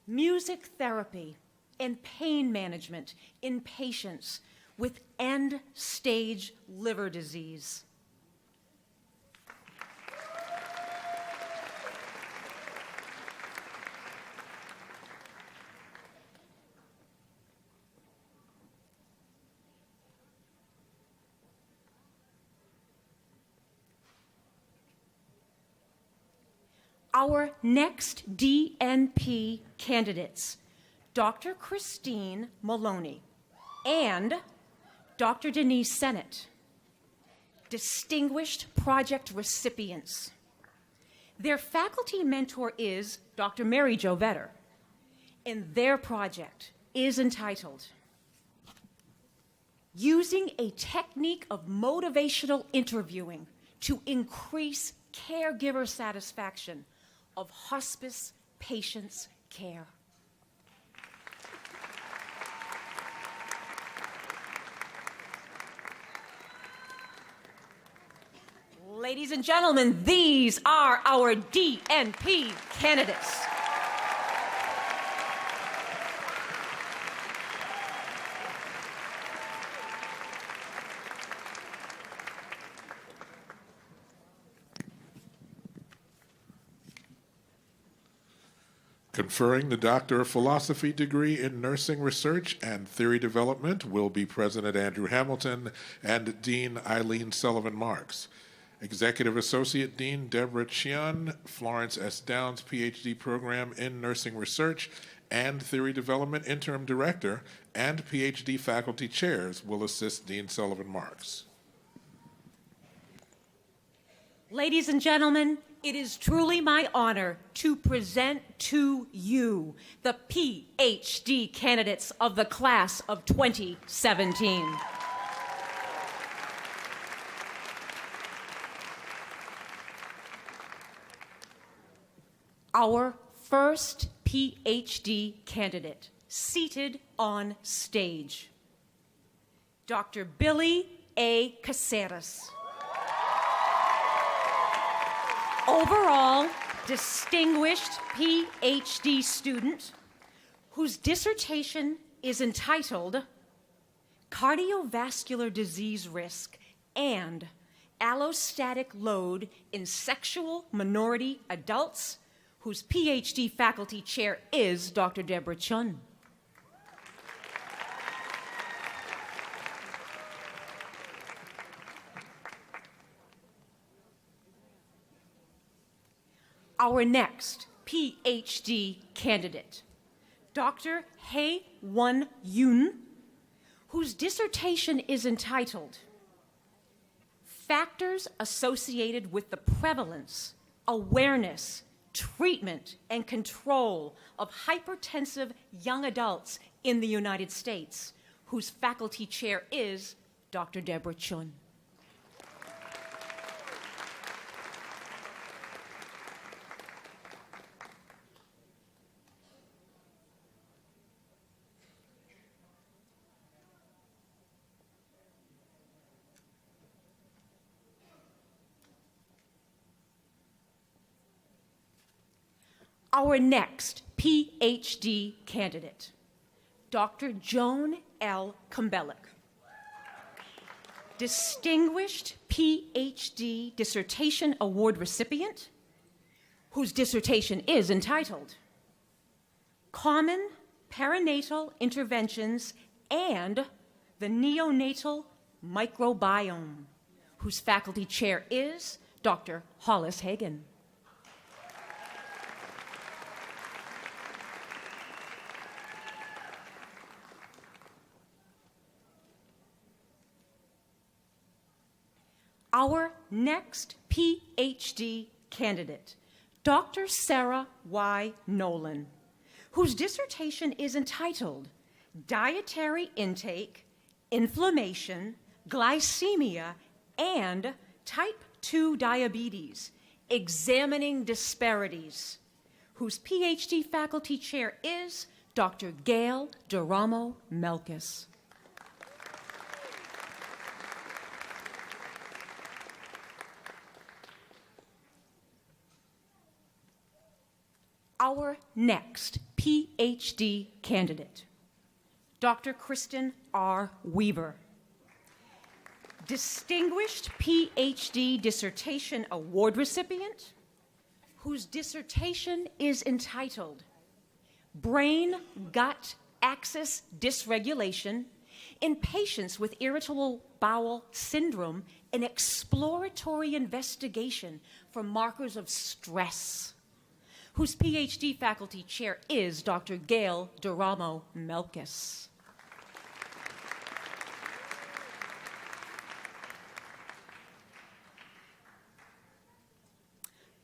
[SPEAKER 14] Music Therapy and Pain Management in Patients with End-Stage Liver Disease. Our next DNP candidates, Dr. Christine Maloney and Dr. Denise Sennett, distinguished project recipients. Their faculty mentor is Dr. Mary Jo Vetter, and their project is entitled Using a Technique of Motivational Interviewing to Increase Caregiver Satisfaction of Hospice Patients' Care. Ladies and gentlemen, these are our DNP candidates.
[SPEAKER 3] Conferring the Doctor of Philosophy degree in Nursing Research and Theory Development will be President Andrew Hamilton and Dean Eileen Sullivan Marks. Executive Associate Dean Deborah Chian, Florence S. Downs PhD Program in Nursing Research and Theory Development Interim Director and PhD Faculty Chairs will assist Dean Sullivan Marks.
[SPEAKER 14] Ladies and gentlemen, it is truly my honor to present to you the PhD candidates of the class of 2017. Our first PhD candidate, seated on stage, Dr. Billy A. Caceres. Overall distinguished PhD student whose dissertation is entitled Cardiovascular Disease Risk and Allostatic Load in Sexual Minority Adults, whose PhD faculty chair is Dr. Deborah Chun. Our next PhD candidate, Dr. Hae Won Yoon, whose dissertation is entitled factors associated with the prevalence, awareness, treatment, and control of hypertensive young adults in the United States, whose faculty chair is Dr. Deborah Chun. Our next PhD candidate, Dr. Joan L. Kumbelik. Distinguished PhD Dissertation Award recipient, whose dissertation is entitled Common Perinatal Interventions and the Neonatal Microbiome, whose faculty chair is Dr. Hollis Hagen. Our next PhD candidate, Dr. Sarah Y. Nolan, whose dissertation is entitled Dietary Intake, Inflammation, Glycemia, and Type 2 Diabetes, Examining Disparities, whose PhD faculty chair is Dr. Gail Duramo Melkis. Our next PhD candidate, Dr. Kristen R. Weaver. Distinguished PhD Dissertation Award recipient, whose dissertation is entitled Brain-Gut Axis Dysregulation in Patients with Irritable Bowel Syndrome, an exploratory investigation for markers of stress, whose PhD faculty chair is Dr. Gail Duramo Melkis.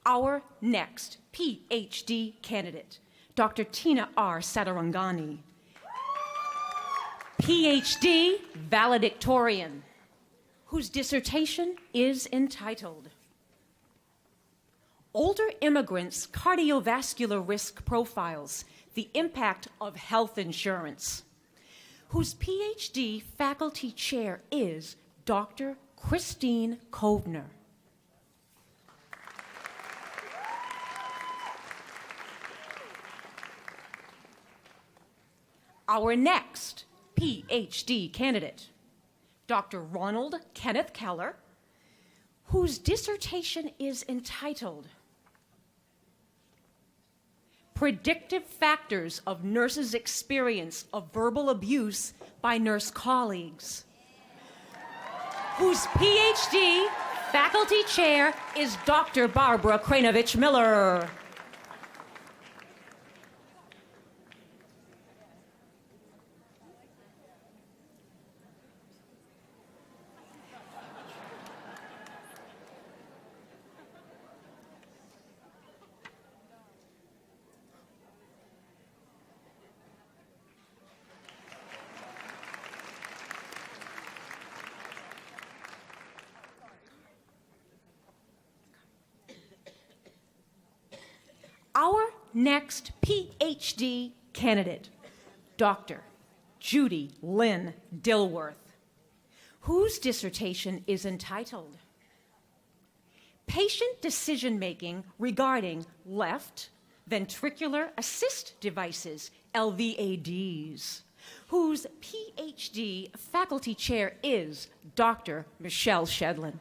[SPEAKER 14] Our next PhD candidate, Dr. Tina R. Satarangani, PhD valedictorian, whose dissertation is entitled Older Immigrants' Cardiovascular Risk Profiles, the Impact of Health Insurance, whose PhD faculty chair is Dr. Christine Kovner. Our next PhD candidate, Dr. Ronald Kenneth Keller, whose dissertation is entitled Predictive Factors of Nurses' Experience of Verbal Abuse by Nurse Colleagues, whose PhD faculty chair is Dr. Barbara Kranovich Miller. Our next PhD candidate, Dr. Judy Lynn Dilworth, whose dissertation is entitled Patient Decision-Making Regarding Left Ventricular Assist Devices, LVADs, whose PhD faculty chair is Dr. Michelle Shedlin.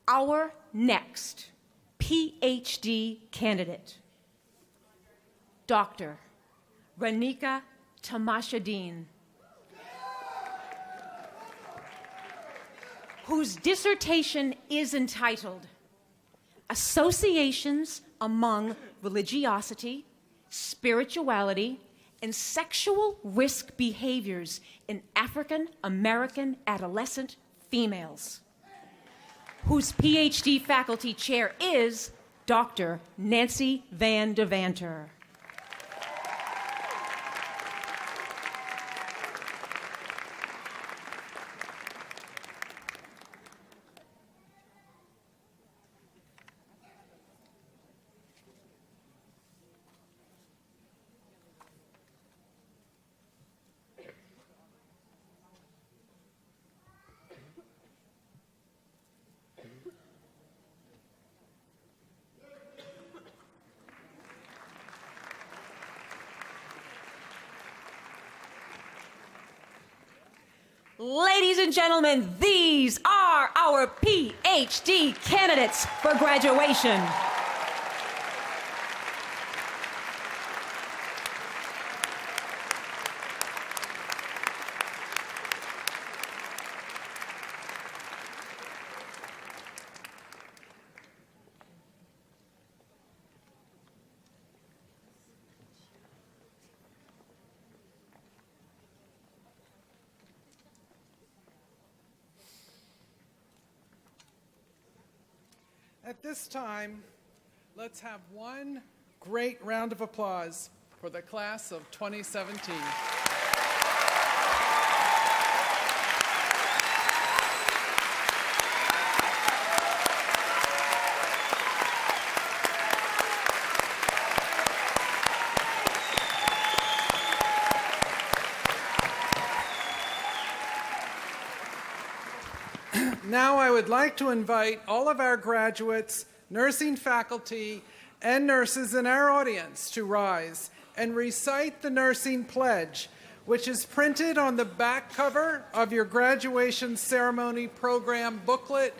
[SPEAKER 14] Our next PhD candidate, Dr. Ranika Tamashadin, whose dissertation is entitled Associations Among Religiosity, Spirituality, and Sexual Risk Behaviors in African American Adolescent Females, whose PhD faculty chair is Dr. Nancy Van Devanter. Ladies and gentlemen, these are our PhD candidates for graduation.
[SPEAKER 4] At this time, let's have one great round of applause for the class of 2017. Now I would like to invite all of our graduates, nursing faculty, and nurses in our audience to rise and recite the nursing pledge, which is printed on the back cover of your graduation ceremony program booklet.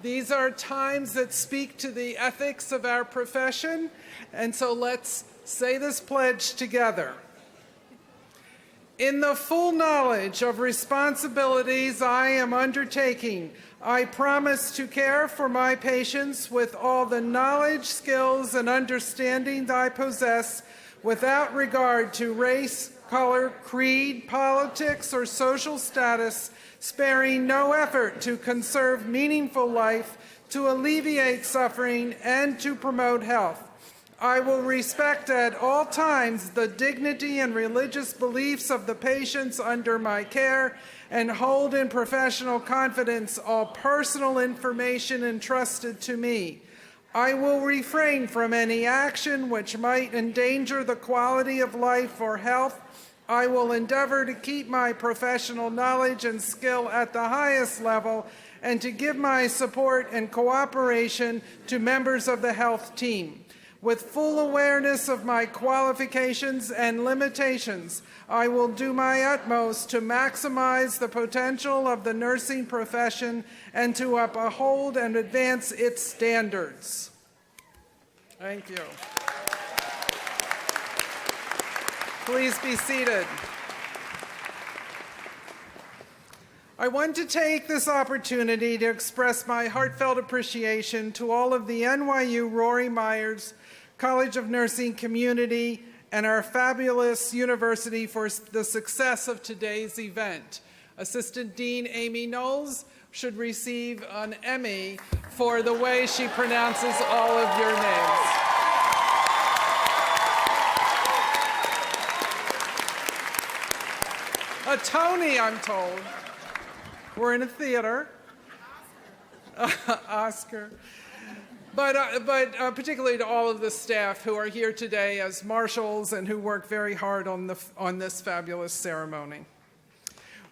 [SPEAKER 4] These are times that speak to the ethics of our profession, and so let's say this pledge together. In the full knowledge of responsibilities I am undertaking, I promise to care for my patients with all the knowledge, skills, and understanding I possess without regard to race, color, creed, politics, or social status, sparing no effort to conserve meaningful life, to alleviate suffering, and to promote health. I will respect at all times the dignity and religious beliefs of the patients under my care and hold in professional confidence all personal information entrusted to me. I will refrain from any action which might endanger the quality of life or health. I will endeavor to keep my professional knowledge and skill at the highest level and to give my support and cooperation to members of the health team. With full awareness of my qualifications and limitations, I will do my utmost to maximize the potential of the nursing profession and to uphold and advance its standards. Thank you. Please be seated. I want to take this opportunity to express my heartfelt appreciation to all of the NYU Rory Myers College of Nursing community and our fabulous university for the success of today's event. Assistant Dean Amy Knowles should receive an Emmy for the way she pronounces all of your names. A Tony, I'm told. We're in a theater. Oscar. But particularly to all of the staff who are here today as marshals and who work very hard on this fabulous ceremony.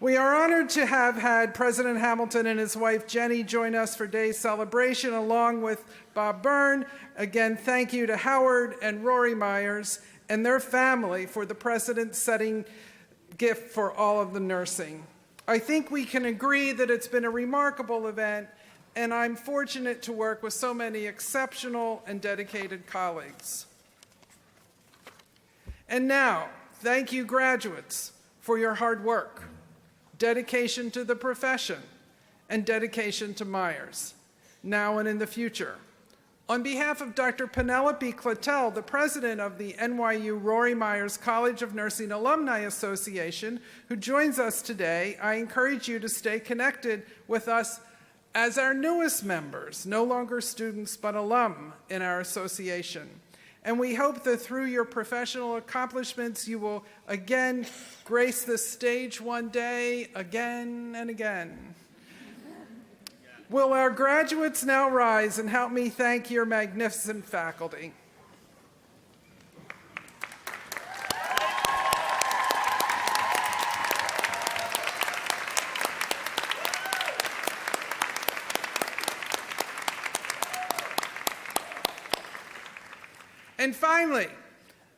[SPEAKER 4] We are honored to have had President Hamilton and his wife Jenny join us for today's celebration along with Bob Byrne. Again, thank you to Howard and Rory Myers and their family for the precedent-setting gift for all of the nursing. I think we can agree that it's been a remarkable event, and I'm fortunate to work with so many exceptional and dedicated colleagues. And now, thank you, graduates, for your hard work, dedication to the profession, and dedication to Myers, now and in the future. On behalf of Dr. Penelope Clattel, the president of the NYU Rory Myers College of Nursing Alumni Association, who joins us today, I encourage you to stay connected with us as our newest members, no longer students but alum in our association. And we hope that through your professional accomplishments, you will again grace this stage one day, again and again. Will our graduates now rise and help me thank your magnificent faculty? And finally,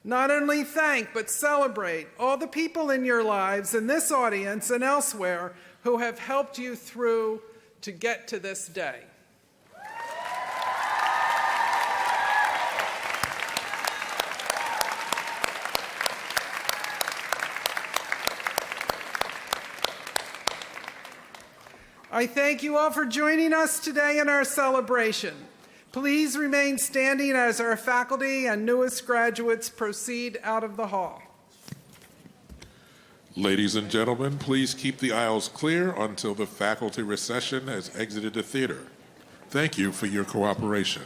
[SPEAKER 4] not only thank, but celebrate all the people in your lives, in this audience and elsewhere, who have helped you through to get to this day. I thank you all for joining us today in our celebration. Please remain standing as our faculty and newest graduates proceed out of the hall.
[SPEAKER 3] Ladies and gentlemen, please keep the aisles clear until the faculty recession has exited the theater. Thank you for your cooperation.